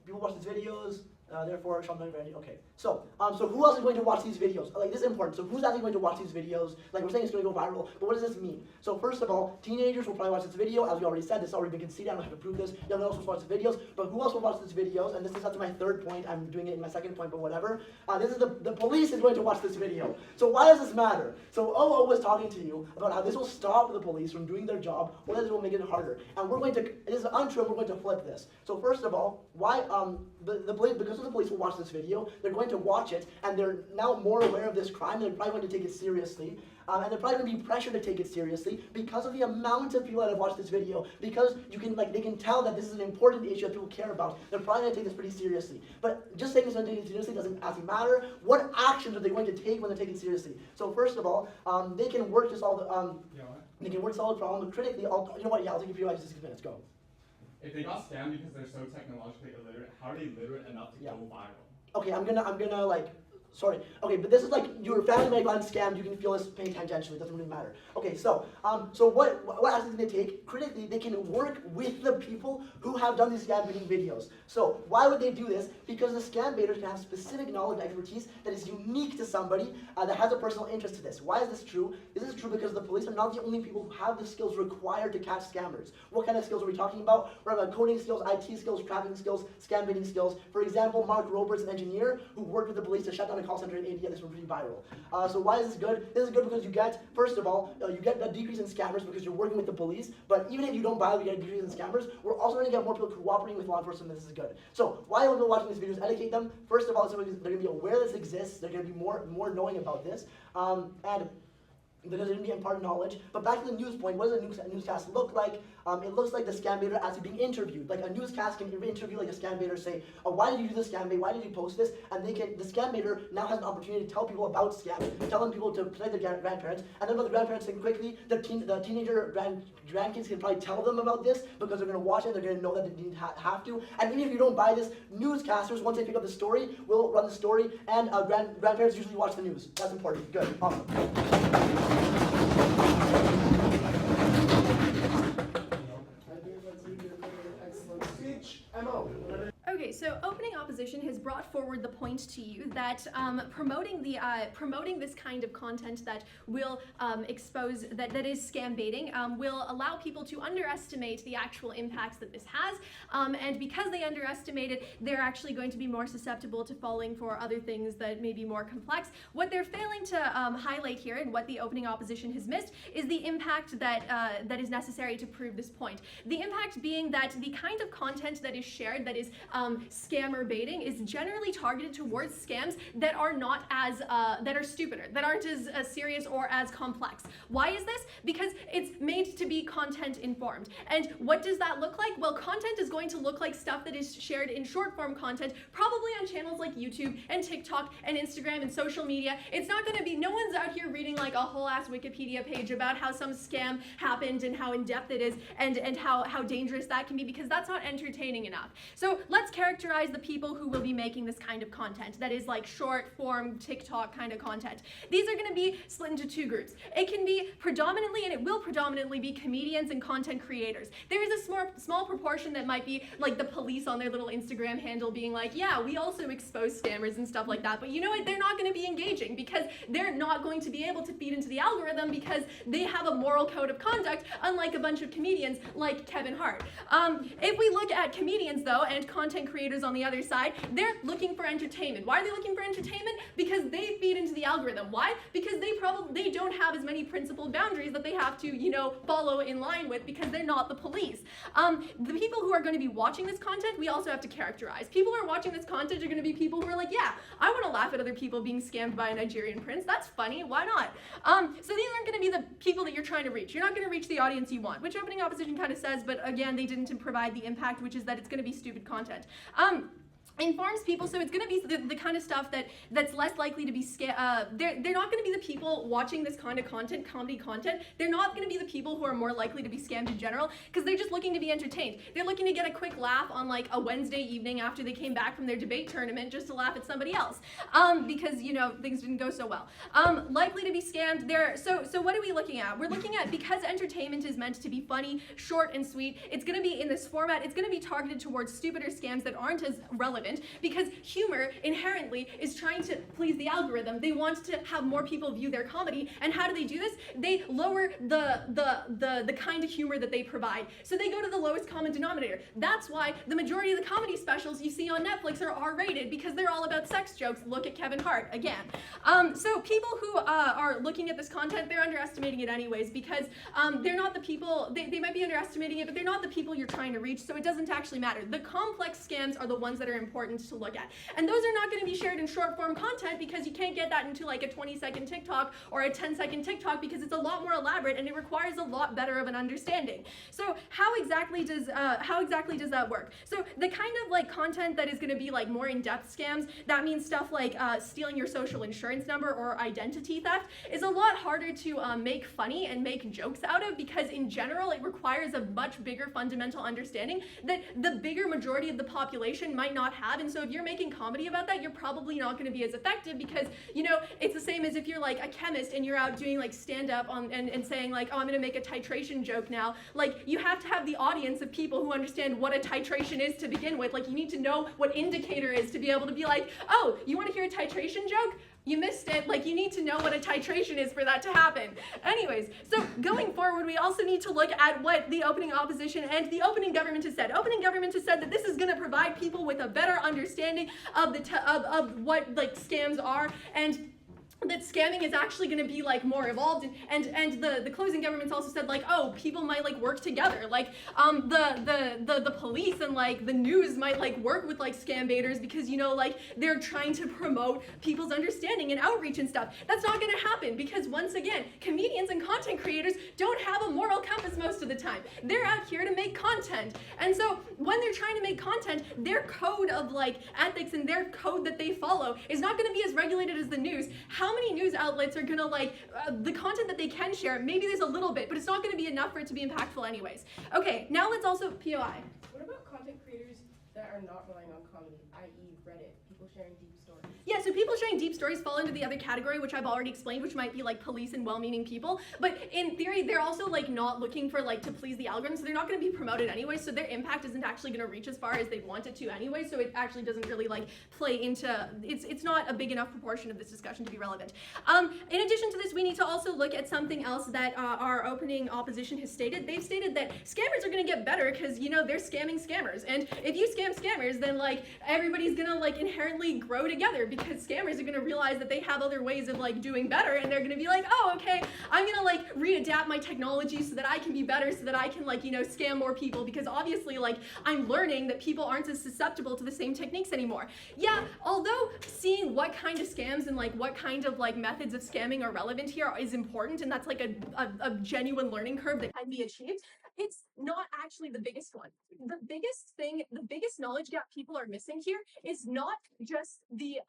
people watch these videos, therefore shall not be okay. So who else is going to watch these videos? Like, this is important. So who's actually going to watch these videos? Like, we're saying it's going to go viral, but what does this mean? So first of all, teenagers will probably watch this video. As we already said, this has already been conceded. I don't have to prove this. Young adults will watch the videos, but who else will watch these videos? And this is up to my 3rd point. I'm doing it in my 2nd point, but whatever. This is the police is going to watch this video. So why does this matter? So OO was talking to you about how this will stop the police from doing their job, or that this will make it harder. And we're going to, it is untrue, we're going to flip this. So first of all, why, because of the police will watch this video, they're going to watch it, and they're now more aware of this crime, they're probably going to take it seriously. And they're probably going to be pressured to take it seriously because of the amount of people that have watched this video, because they can tell that this is an important issue that people care about. They're probably going to take this pretty seriously. But just taking this seriously doesn't actually matter. What actions are they going to take when they're taken seriously? So first of all, they can work to solve the problem, but critically, you know what? Yeah, I'll take a few extra 6 minutes. Go. If they got scammed because they're so technologically illiterate, how are they literate enough to go viral? Okay, I'm gonna like. Sorry. Okay, but this is like your family might have gotten scammed. You can feel this pain tangentially. It doesn't really matter. Okay, so what actions can they take? Critically, they can work with the people who have done these scam baiting videos. So why would they do this? Because the scam baiters can have specific knowledge and expertise that is unique to somebody that has a personal interest to this. Why is this true? This is true because the police are not the only people who have the skills required to catch scammers. What kind of skills are we talking about? We're talking about coding skills, IT skills, tracking skills, scam baiting skills. For example, Mark Roberts, an engineer who worked with the police to shut down a call center in India. This was pretty viral. So why is this good? This is good because you get, first of all, you get a decrease in scammers because you're working with the police. But even if you don't buy, you get a decrease in scammers. We're also going to get more people cooperating with law enforcement. This is good. So why are people watching these videos? Educate them. First of all, they're going to be aware this exists. They're going to be more knowing about this. And because they're going to be imparted knowledge. But back to the news point, what does a newscast look like? It looks like the scam baiter actually being interviewed. Like a newscast can interview like a scam baiter, say, why did you do this scam bait? Why did you post this? And the scam baiter now has an opportunity to tell people about scams, telling people to protect their grandparents. And then the grandparents think quickly, the teenager grandkids can probably tell them about this because they're going to watch it, they're going to know that they didn't have to. And even if you don't buy this, newscasters, once they pick up the story, will run the story, and grandparents usually watch the news. That's important. Good. Awesome. Excellent speech. Emma. Okay, so opening opposition has brought forward the point to you that promoting this kind of content that will expose that is scam baiting will allow people to underestimate the actual impacts that this has, and because they underestimate it, they're actually going to be more susceptible to falling for other things that may be more complex. What they're failing to highlight here, and what the opening opposition has missed, is the impact that is necessary to prove this point. The impact being that the kind of content that is shared that is scammer baiting is generally targeted towards scams that are not as that are stupider, that aren't as serious or as complex. Why is this? Because it's made to be content informed. And what does that look like? Well, content is going to look like stuff that is shared in short form content, probably on channels like YouTube and TikTok and Instagram and social media. It's not going to be, no one's out here reading like a whole ass Wikipedia page about how some scam happened and how in depth it is and how dangerous that can be, because that's not entertaining enough. So let's characterize the people who will be making this kind of content that is like short form TikTok kind of content. These are going to be split into two groups. It can be predominantly, and it will predominantly be, comedians and content creators. There is a small proportion that might be like the police on their little Instagram handle being like, yeah, we also expose scammers and stuff like that, but you know what, they're not going to be engaging because they're not going to be able to feed into the algorithm because they have a moral code of conduct, unlike a bunch of comedians like Kevin Hart. If we look at comedians though, and content creators on the other side, they're looking for entertainment. Why are they looking for entertainment? Because they feed into the algorithm. Why? Because they don't have as many principled boundaries that they have to, you know, follow in line with, because they're not the police. The people who are going to be watching this content, we also have to characterize. People who are watching this content are going to be people who are like, yeah, I want to laugh at other people being scammed by a Nigerian prince. That's funny. Why not? So these aren't going to be the people that you're trying to reach. You're not going to reach the audience you want, which opening opposition kind of says, but again, they didn't provide the impact, which is that it's going to be stupid content. Informs people, so it's going to be the kind of stuff that's less likely to be they're not going to be the people watching this kind of content, comedy content. They're not going to be the people who are more likely to be scammed in general, because they're just looking to be entertained. They're looking to get a quick laugh on like a Wednesday evening after they came back from their debate tournament, just to laugh at somebody else, because, you know, things didn't go so well. Likely to be scammed. So what are we looking at? We're looking at, because entertainment is meant to be funny, short and sweet, it's going to be in this format, it's going to be targeted towards stupider scams that aren't as relevant, because humor inherently is trying to please the algorithm. They want to have more people view their comedy, and how do they do this? They lower the kind of humor that they provide. So they go to the lowest common denominator. That's why the majority of the comedy specials you see on Netflix are R-rated, because they're all about sex jokes. Look at Kevin Hart again. So people who are looking at this content, they're underestimating it anyways, because they're not the people, they might be underestimating it, but they're not the people you're trying to reach, so it doesn't actually matter. The complex scams are the ones that are important. important to look at. And those are not going to be shared in short form content because you can't get that into like a 20-second TikTok or a 10-second TikTok because it's a lot more elaborate and it requires a lot better of an understanding. So how exactly does that work? So the kind of like content that is going to be like more in-depth scams, that means stuff like stealing your social insurance number or identity theft, is a lot harder to make funny and make jokes out of because in general it requires a much bigger fundamental understanding that the bigger majority of the population might not have. And so if you're making comedy about that, you're probably not going to be as effective because, you know, it's the same as if you're like a chemist and you're out doing like stand-up and saying like, oh, I'm going to make a titration joke now. Like, you have to have the audience of people who understand what a titration is to begin with. Like, you need to know what indicator is to be able to be like, oh, you want to hear a titration joke? You missed it. Like, you need to know what a titration is for that to happen. Anyways, so going forward, we also need to look at what the opening opposition and the opening government has said. Opening government has said that this is going to provide people with a better understanding of of what like scams are, and that scamming is actually going to be like more evolved, and the closing governments also said like, oh, people might like work together, like the police and like the news might like work with like scam baiters because, you know, like they're trying to promote people's understanding and outreach and stuff. That's not going to happen because, once again, comedians and content creators don't have a moral compass most of the time. They're out here to make content, and so when they're trying to make content, their code of like ethics and their code that they follow is not going to be as regulated as the news. How many news outlets are gonna like the content that they can share? Maybe there's a little bit, but it's not gonna be enough for it to be impactful anyways. Okay, now let's also POI. What about content creators that are not relying on comedy, i.e. Reddit, people sharing deep stories? Yeah, so people sharing deep stories fall into the other category, which I've already explained, which might be like police and well-meaning people. But in theory, they're also like not looking for like to please the algorithm, so they're not going to be promoted anyway. So their impact isn't actually going to reach as far as they want it to anyway. So it actually doesn't really like play into. It's not a big enough proportion of this discussion to be relevant. In addition to this, we need to also look at something else that our opening opposition has stated. They've stated that scammers are going to get better because, you know, they're scamming scammers, and if you scam scammers, then like everybody's going to like inherently grow together because scammers are going to realize that they have other ways of like doing better, and they're going to be like, oh, okay, I'm going to like readapt my technology so that I can be better, so that I can like, you know, scam more people, because obviously like I'm learning that people aren't as susceptible to the same techniques anymore. Yeah, although seeing what kind of scams and like what kind of like methods of scamming are relevant here is important, and that's like a genuine learning curve that can be achieved, it's not actually the biggest one. The biggest thing, the biggest knowledge gap people are missing here is not just the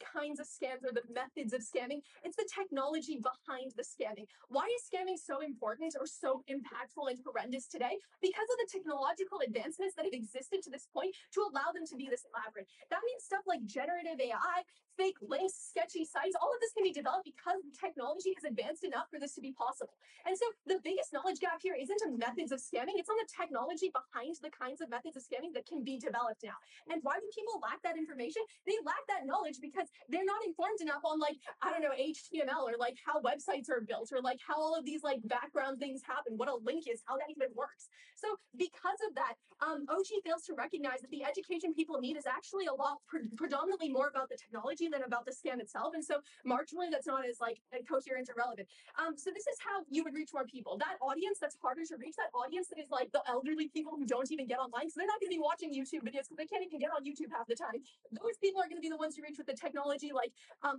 kinds of scams or the methods of scamming, it's the technology behind the scamming. Why is scamming so important or so impactful and horrendous today? Because of the technological advancements that have existed to this point to allow them to be this elaborate. That means stuff like generative AI, fake links, sketchy sites, all of this can be developed because technology has advanced enough for this to be possible. And so the biggest knowledge gap here isn't on methods of scamming, it's on the technology behind the kinds of methods of scamming that can be developed now. And why do people lack that information? They lack that knowledge because they're not informed enough on like, I don't know, HTML or like how websites are built or like how all of these like background things happen, what a link is, how that even works. So because of that, OG fails to recognize that the education people need is actually a lot predominantly more about the technology than about the scam itself. And so marginally that's not as like coherent or relevant. So this is how you would reach more people. That audience that's harder to reach, that audience that is like the elderly people who don't even get online, so they're not going to be watching YouTube videos because they can't even get on YouTube half the time. Those people are going to be the ones you reach with the technology, like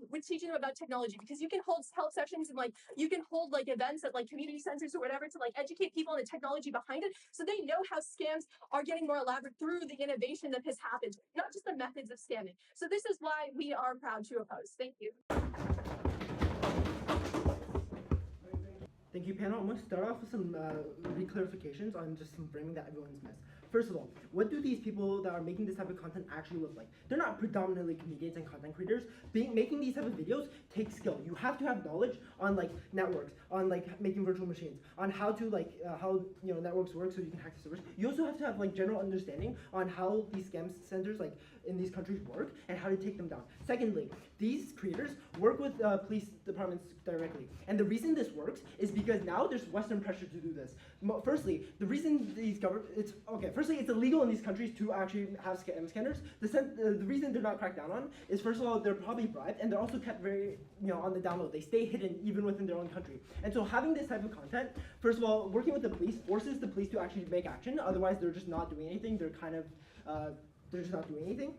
with teaching them about technology, because you can hold help sessions and like you can hold like events at like community centers or whatever to like educate people on the technology behind it, so they know how scams are getting more elaborate through the innovation that has happened, not just the methods of scamming. So this is why we are proud to oppose. Thank you. Thank you, panel. I'm going to start off with some reclarifications on just some framing that everyone's missed. First of all, what do these people that are making this type of content actually look like? They're not predominantly comedians and content creators. Making these type of videos takes skill. You have to have knowledge on like networks, on like making virtual machines, on how to like how networks work so you can hack the servers. You also have to have like general understanding on how these scam centers like in these countries work and how to take them down. Secondly, these creators work with police departments directly, and the reason this works is because now there's Western pressure to do this. Firstly, the reason these Firstly, it's illegal in these countries to actually have scam scanners. The reason they're not cracked down on is, first of all, they're probably bribed, and they're also kept very, on the down low. They stay hidden even within their own country. And so having this type of content, first of all, working with the police forces the police to actually make action. Otherwise, they're just not doing anything. They're kind of they're just not doing anything.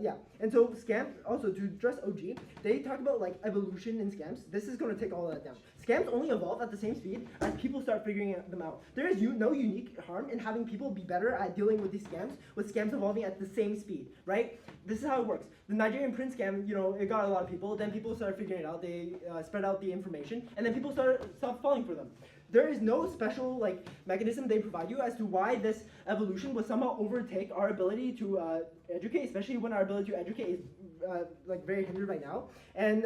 Yeah, and so scams, also to address OG, they talk about like evolution in scams. This is going to take all of that down. Scams only evolve at the same speed as people start figuring them out. There is no unique harm in having people be better at dealing with these scams, with scams evolving at the same speed, right? This is how it works. The Nigerian prince scam, you know, it got a lot of people, then people started figuring it out, they spread out the information, and then people stopped falling for them. There is no special like mechanism they provide you as to why this evolution would somehow overtake our ability to educate, especially when our ability to educate is like very hindered right now. And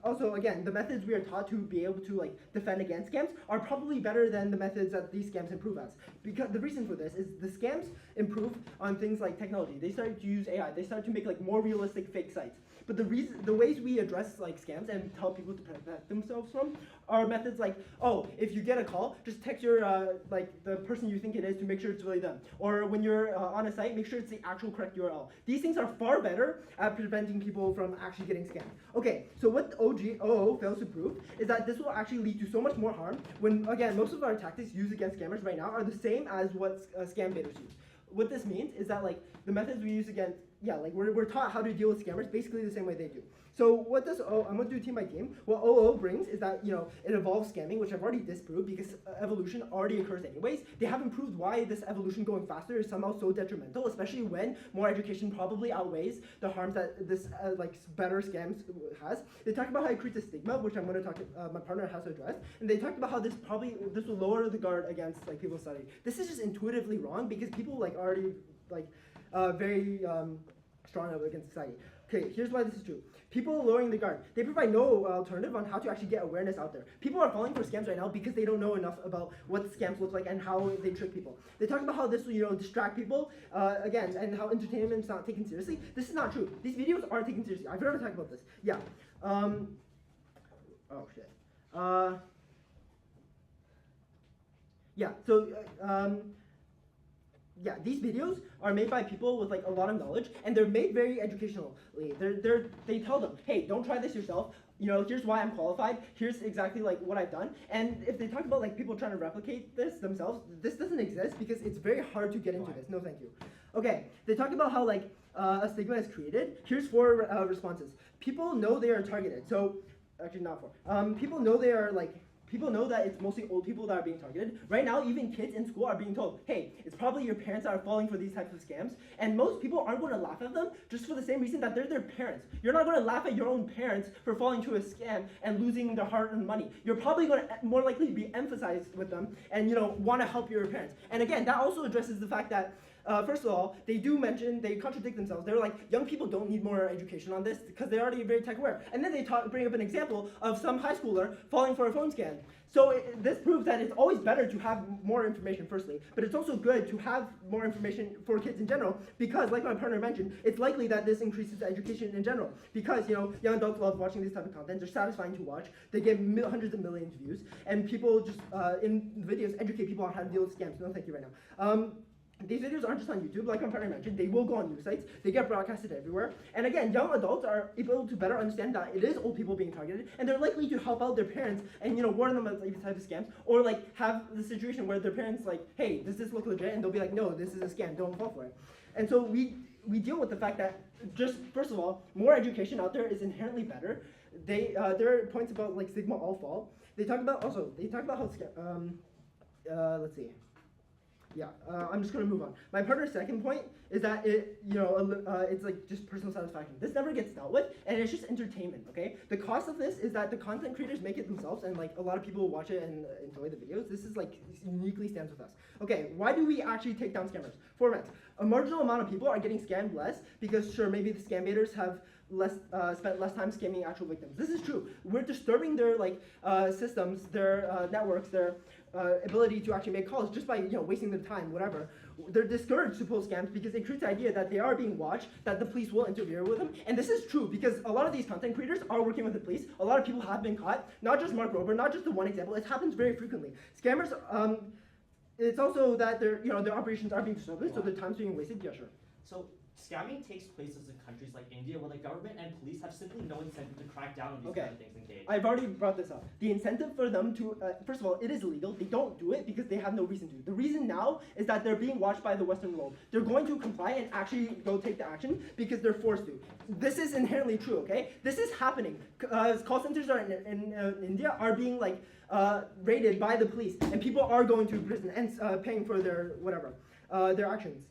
also, again, the methods we are taught to be able to like defend against scams are probably better than the methods that these scams improve as. Because the reason for this is the scams improve on things like technology. They started to use AI. They started to make like more realistic fake sites. But the ways we address like scams and tell people to protect themselves from are methods like, oh, if you get a call, just text your like the person you think it is to make sure it's really them. Or when you're on a site, make sure it's the actual correct URL. These things are far better at preventing people from actually getting scammed. Okay, so what OO fails to prove is that this will actually lead to so much more harm when, again, most of our tactics used against scammers right now are the same as what scam baiters use. What this means is that like the methods we use against, yeah, like we're taught how to deal with scammers basically the same way they do. So what does I'm going to do team by team. What OO brings is that, you know, it involves scamming, which I've already disproved because evolution already occurs anyways. They haven't proved why this evolution going faster is somehow so detrimental, especially when more education probably outweighs the harms that this like better scams has. They talk about how it creates a stigma, which I'm going to talk my partner has to address, and they talked about how this will lower the guard against like people studying. This is just intuitively wrong because people like already like very strong against society. Okay, here's why this is true. People lowering the guard, they provide no alternative on how to actually get awareness out there. People are falling for scams right now because they don't know enough about what scams look like and how they trick people. They talk about how this will, you know, distract people, again, and how entertainment is not taken seriously. This is not true. These videos are taken seriously. I've never talked about this. Yeah. Oh, shit. Yeah, so, yeah, these videos are made by people with like a lot of knowledge, and they're made very educationally. They tell them, hey, don't try this yourself. You know, here's why I'm qualified. Here's exactly like what I've done. And if they talk about like people trying to replicate this themselves, this doesn't exist because it's very hard to get into this. No, thank you. Okay, they talk about how like a stigma is created. Here's 4 responses. People know they are targeted. So, actually not 4. People know they are like. People know that it's mostly old people that are being targeted. Right now, even kids in school are being told, hey, it's probably your parents that are falling for these types of scams. And most people aren't going to laugh at them just for the same reason that they're their parents. You're not going to laugh at your own parents for falling to a scam and losing their hard-earned money. You're probably going to more likely be emphasized with them and, you know, want to help your parents. And again, that also addresses the fact that first of all, they contradict themselves. They're like, young people don't need more education on this because they're already very tech aware. And then they bring up an example of some high schooler falling for a phone scam. So this proves that it's always better to have more information, firstly, but it's also good to have more information for kids in general because, like my partner mentioned, it's likely that this increases education in general because, you know, young adults love watching this type of content. They're satisfying to watch. They get hundreds of millions of views, and people just, in videos, educate people on how to deal with scams. No, thank you right now. These videos aren't just on YouTube, like my partner mentioned. They will go on news sites. They get broadcasted everywhere. And again, young adults are able to better understand that it is old people being targeted, and they're likely to help out their parents and, you know, warn them about these types of scams, or like have the situation where their parents like, hey, does this look legit? And they'll be like, no, this is a scam. Don't fall for it. And so we deal with the fact that just first of all, more education out there is inherently better. There are points about like stigma all fall. They talk about how let's see. Yeah, I'm just gonna move on. My partner's second point is that it's like just personal satisfaction. This never gets dealt with, and it's just entertainment. Okay, the cost of this is that the content creators make it themselves, and like a lot of people watch it and enjoy the videos. This is like uniquely stands with us. Okay, why do we actually take down scammers? 4 reasons. A marginal amount of people are getting scammed less because sure, maybe the scam baiters have spent less time scamming actual victims. This is true. We're disturbing their like systems, their networks, their ability to actually make calls just by wasting their time, whatever. They're discouraged to pull scams because it creates the idea that they are being watched, that the police will interfere with them. And this is true because a lot of these content creators are working with the police. A lot of people have been caught. Not just Mark Rober, not just the one example. It happens very frequently. Scammers. It's also that their operations are being disturbed, so their time's being wasted. Yeah, sure. So Scamming takes place in countries like India where the government and police have simply no incentive to crack down on these kind of things engaged. I've already brought this up. The incentive for them to, first of all, it is illegal. They don't do it because they have no reason to. The reason now is that they're being watched by the Western world. They're going to comply and actually go take the action because they're forced to. This is inherently true, okay? This is happening. Call centers are in India are being like raided by the police, and people are going to prison and paying for their whatever, their actions.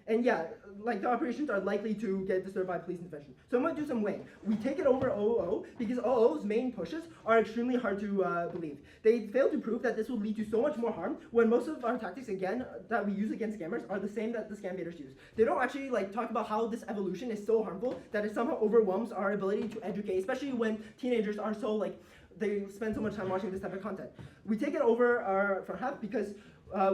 And yeah, like the operations are likely to get disturbed by police intervention. So I'm going to do some weighing. We take it over OO because OO's main pushes are extremely hard to believe. They fail to prove that this will lead to so much more harm when most of our tactics, again, that we use against scammers are the same that the scam baiters use. They don't actually like talk about how this evolution is so harmful that it somehow overwhelms our ability to educate, especially when teenagers are so like, they spend so much time watching this type of content. We take it over our front half because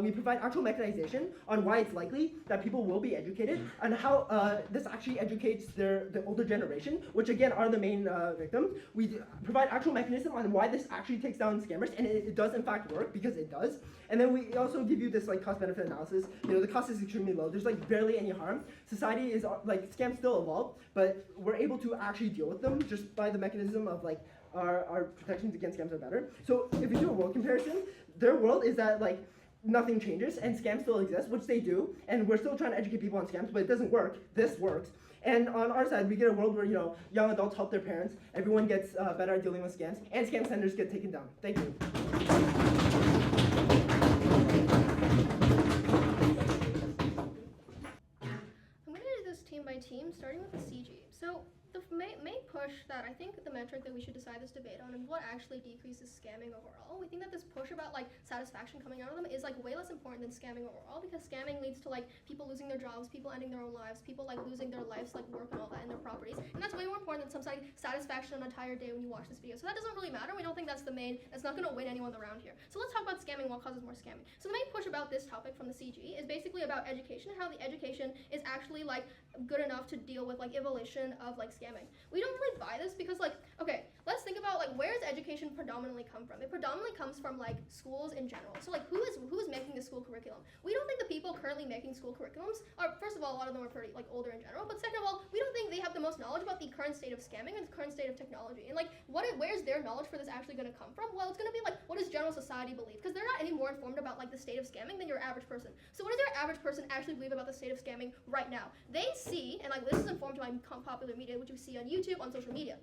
we provide actual mechanization on why it's likely that people will be educated and how this actually educates the older generation, which again are the main victims. We provide actual mechanism on why this actually takes down scammers, and it does in fact work because it does. And then we also give you this like cost-benefit analysis. You know, the cost is extremely low. There's like barely any harm. Society is like scams still evolve, but we're able to actually deal with them just by the mechanism of like our protections against scams are better. So if you do a world comparison, their world is that like nothing changes and scams still exist, which they do, and we're still trying to educate people on scams, but it doesn't work. This works. And on our side, we get a world where, you know, young adults help their parents, everyone gets better at dealing with scams, and scam centers get taken down. Thank you. I'm going to do this team by team, starting with the CG. So the main push that I think the metric that we should decide this debate on is what actually decreases scamming overall. We think that this push about like satisfaction coming out of them is like way less important than scamming overall, because scamming leads to like people losing their jobs, people ending their own lives, people like losing their lives, like work and all that, and their properties. And that's way more important than some like satisfaction on an entire day when you watch this video. So that doesn't really matter. We don't think that's that's not going to win anyone around here. So let's talk about scamming, what causes more scamming. So the main push about this topic from the CG is basically about education and how the education is actually like good enough to deal with like evolution of like scamming. We don't really buy this because like, okay, let's think about like where does education predominantly come from? It predominantly comes from like schools in general. So like who is making the school curriculum? We don't think the people currently making school curriculums are, first of all, a lot of them are pretty like older in general, but second of all, we don't think they have the most knowledge about the current state of scamming and the current state of technology. And like where's their knowledge for this actually going to come from? Well, it's going to be like, what does general society believe? Because they're not any more informed about like the state of scamming than your average person. So what does your average person actually believe about the state of scamming right now? They see, and like this is informed by popular media, which you see on YouTube, on social media.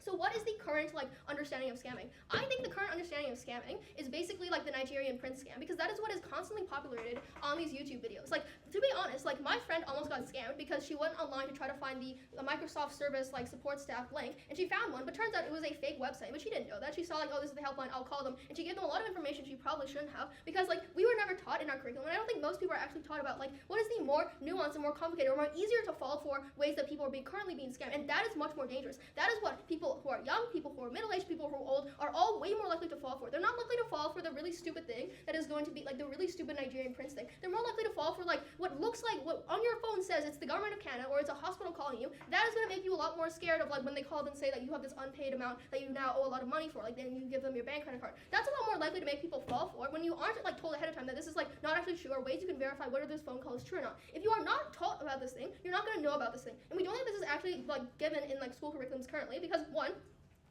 So what is the current like understanding of scamming? I think the current understanding of scamming is basically like the Nigerian prince scam, because that is what is constantly populated on these YouTube videos. Like, to be honest, like my friend almost got scammed because she went online to try to find the Microsoft service like support staff link, and she found one, but turns out it was a fake website, but she didn't know that. She saw like, oh, this is the helpline, I'll call them, and she gave them a lot of information she probably shouldn't have, because like we were never taught in our curriculum, and I don't think most people are actually taught about like what is the more nuanced and more complicated or more easier to fall for ways that people are currently being scammed, and that is much more dangerous. That is what people who are young, people who are middle-aged, people who are old are all way more likely to fall for. They're not likely to fall for the really stupid thing that is going to be like the really stupid Nigerian prince thing. They're more likely to fall for like what looks like what on your phone says it's the government of Canada or it's a hospital calling you. That is going to make you a lot more scared of like when they call up and say that you have this unpaid amount that you now owe a lot of money for. Like then you give them your bank credit card. That's a lot more likely to make people fall for when you aren't like told ahead of time that this is like not actually true, or ways you can verify whether this phone call is true or not. If you are not taught about this thing, you're not going to know about this thing. And we don't think this is actually like given in like school curriculums currently, because one,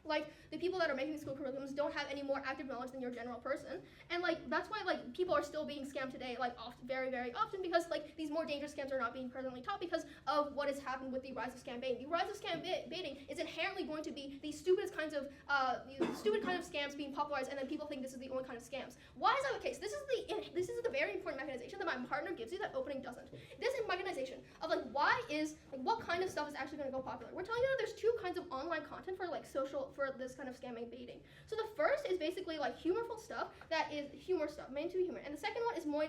like the people that are making school curriculums don't have any more active knowledge than your general person, and like that's why like people are still being scammed today, like often, very often, because like these more dangerous scams are not being presently taught because of what has happened with the rise of scam baiting. The rise of scam baiting is inherently going to be the stupidest kinds of scams being popularized, and then people think this is the only kind of scams. Why is that the case? This is the very important mechanization that my partner gives you that opening doesn't. This is mechanization of like what kind of stuff is actually going to go popular. We're telling you that there's two kinds of online content for like for this kind of scamming baiting. So the first is basically like humorful stuff that is humor stuff, meant to be humor, and the second one is more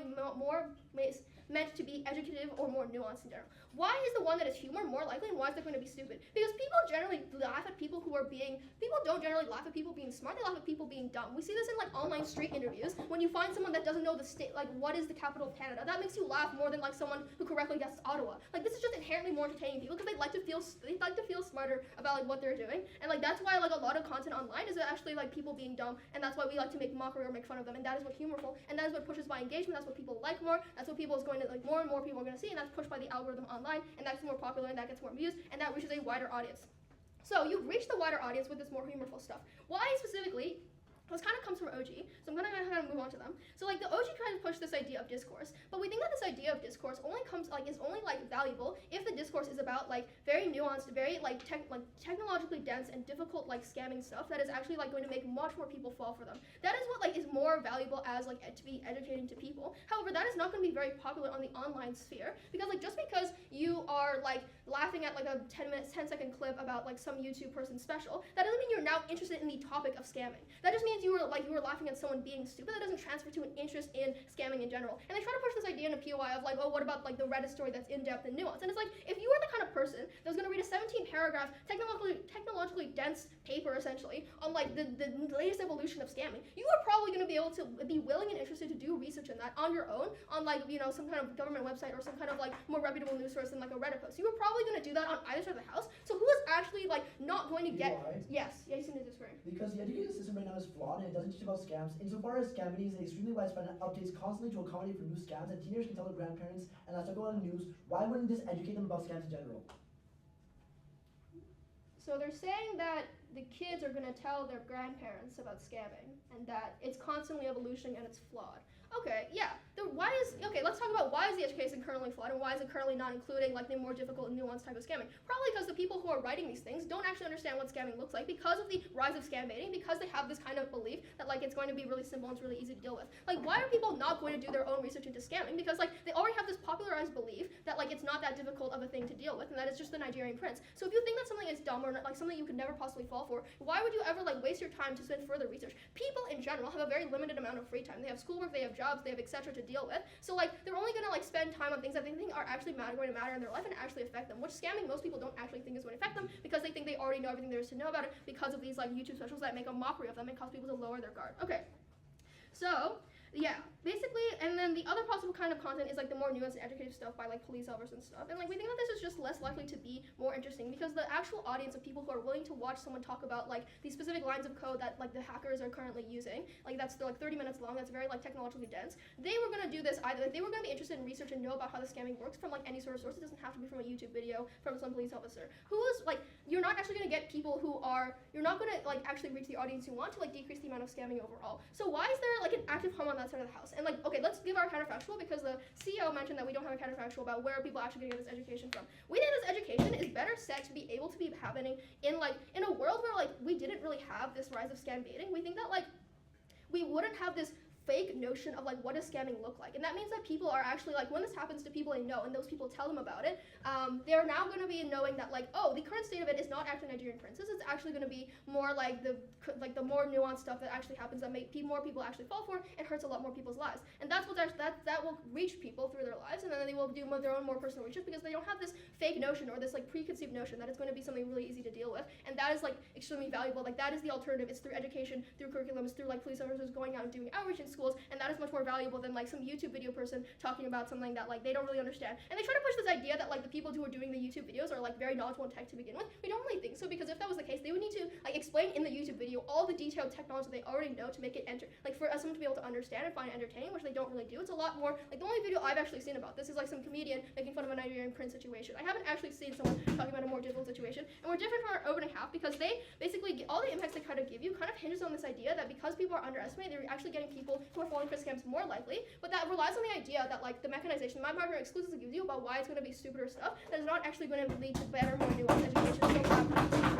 meant to be educative or more nuanced in general. Why is the one that is humor more likely, and why is it going to be stupid? Because people generally laugh at people who are people don't generally laugh at people being smart, they laugh at people being dumb. We see this in like online street interviews. When you find someone that doesn't know the state, like what is the capital of Canada, that makes you laugh more than like someone who correctly guesses Ottawa. Like this is just inherently more entertaining people because they like to feel smarter about like what they're doing, and like that's why like a lot of content online is actually like people being dumb, and that's why we like to make mockery or make fun of them, and that is what humorful, and that is what pushes by engagement. That's what people like more. That's what people is going going to, like, more and more people are going to see, and that's pushed by the algorithm online, and that's more popular, and that gets more views, and that reaches a wider audience. So you've reached the wider audience with this more humorful stuff. Why specifically? This kind of comes from OG, so I'm gonna kind of move on to them. So like the OG kind of pushed this idea of discourse, but we think that this idea of discourse only comes is only valuable if the discourse is about like very nuanced, very technologically dense and difficult scamming stuff that is actually going to make much more people fall for them. That is what is more valuable as to be educating to people. However, that is not going to be very popular on the online sphere because just because you are laughing at a 10-second clip about some YouTube person special, that doesn't mean you're now interested in the topic of scamming. That just means you were laughing at someone being stupid. That doesn't transfer to an interest in scamming in general. And they try to push this idea in a POI of oh, what about the Reddit story that's in depth and nuanced? And it's if you were the kind of person that was going to read a 17-paragraph technologically dense paper essentially on the latest evolution of scamming, you are probably going to be able to be willing and interested to do research in that on your own on some kind of government website or some kind of more reputable news source than a Reddit post. You were probably going to do that on either side of the house. So who is actually not going to get? Yes, you seem to disagree. Because the education system right now is flawed and it doesn't teach about scams. Insofar as scamming is extremely widespread and updates constantly to accommodate for new scams, and teenagers can tell their grandparents and that's go on the news, why wouldn't this educate them about scams in general? So they're saying that the kids are going to tell their grandparents about scamming and that it's constantly evolutioning and it's flawed. Okay, yeah. Let's talk about why is the education currently flawed and why is it currently not including the more difficult and nuanced type of scamming? Probably because the people who are writing these things don't actually understand what scamming looks like because of the rise of scam baiting, because they have this kind of belief that it's going to be really simple and it's really easy to deal with. Why are people not going to do their own research into scamming? Because they already have this popularized belief that it's not that difficult of a thing to deal with and that it's just the Nigerian prince. So if you think that something is dumb or something you could never possibly fall for, why would you ever waste your time to spend further research? People in general have a very limited amount of free time. They have schoolwork, they have jobs, they have etc. to deal with. So they're only gonna spend time on things that they think are actually going to matter in their life and actually affect them, which scamming most people don't actually think is going to affect them because they think they already know everything there is to know about it because of these YouTube specials that make a mockery of them and cause people to lower their guard. Okay. So yeah, basically, and then the other possible kind of content is the more nuanced and educative stuff by police officers and stuff. And we think that this is just less likely to be more interesting because the actual audience of people who are willing to watch someone talk about these specific lines of code that the hackers are currently using, that's 30 minutes long, that's very technologically dense. They were gonna do this either they were gonna be interested in research and know about how the scamming works from any sort of source. It doesn't have to be from a YouTube video from some police officer. Who is you're not actually gonna get people who are you're not gonna actually reach the audience you want to decrease the amount of scamming overall. So why is there an active harm on that side of the house? And okay, let's give our counterfactual because the CEO mentioned that we don't have a counterfactual about where are people actually getting this education from. We think this education is better set to be able to be happening in in a world where we didn't really have this rise of scam baiting. We think that we wouldn't have this fake notion of what does scamming look like, and that means that people are actually when this happens to people they know and those people tell them about it, they're now going to be knowing that oh, the current state of it is not actually Nigerian princes, it's actually going to be more the more nuanced stuff that actually happens that make more people actually fall for and hurts a lot more people's lives, and that's what that will reach people through their lives, and then they will do their own more personal research because they don't have this fake notion or this preconceived notion that it's going to be something really easy to deal with, and that is extremely valuable. That is the alternative. It's through education, through curriculums, through police officers going out and doing outreach in schools, and that is much more valuable than some YouTube video person talking about something that they don't really understand. And they try to push this idea that the people who are doing the YouTube videos are very knowledgeable in tech to begin with. We don't really think so because if that was the case, they would need to explain in the YouTube video all the detailed technology they already know to make it for someone to be able to understand and find it entertaining, which they don't really do. It's a lot more the only video I've actually seen about this is some comedian making fun of a Nigerian prince situation. I haven't actually seen someone talking about a more difficult situation, and we're different from our opening half because they basically all the impacts they kind of give you kind of hinges on this idea that because people are underestimated, they're actually getting people who are falling for scams more likely, but that relies on the idea that the mechanization my partner exclusively gives you about why it's going to be stupider stuff that is not actually going to lead to better, more nuanced education. So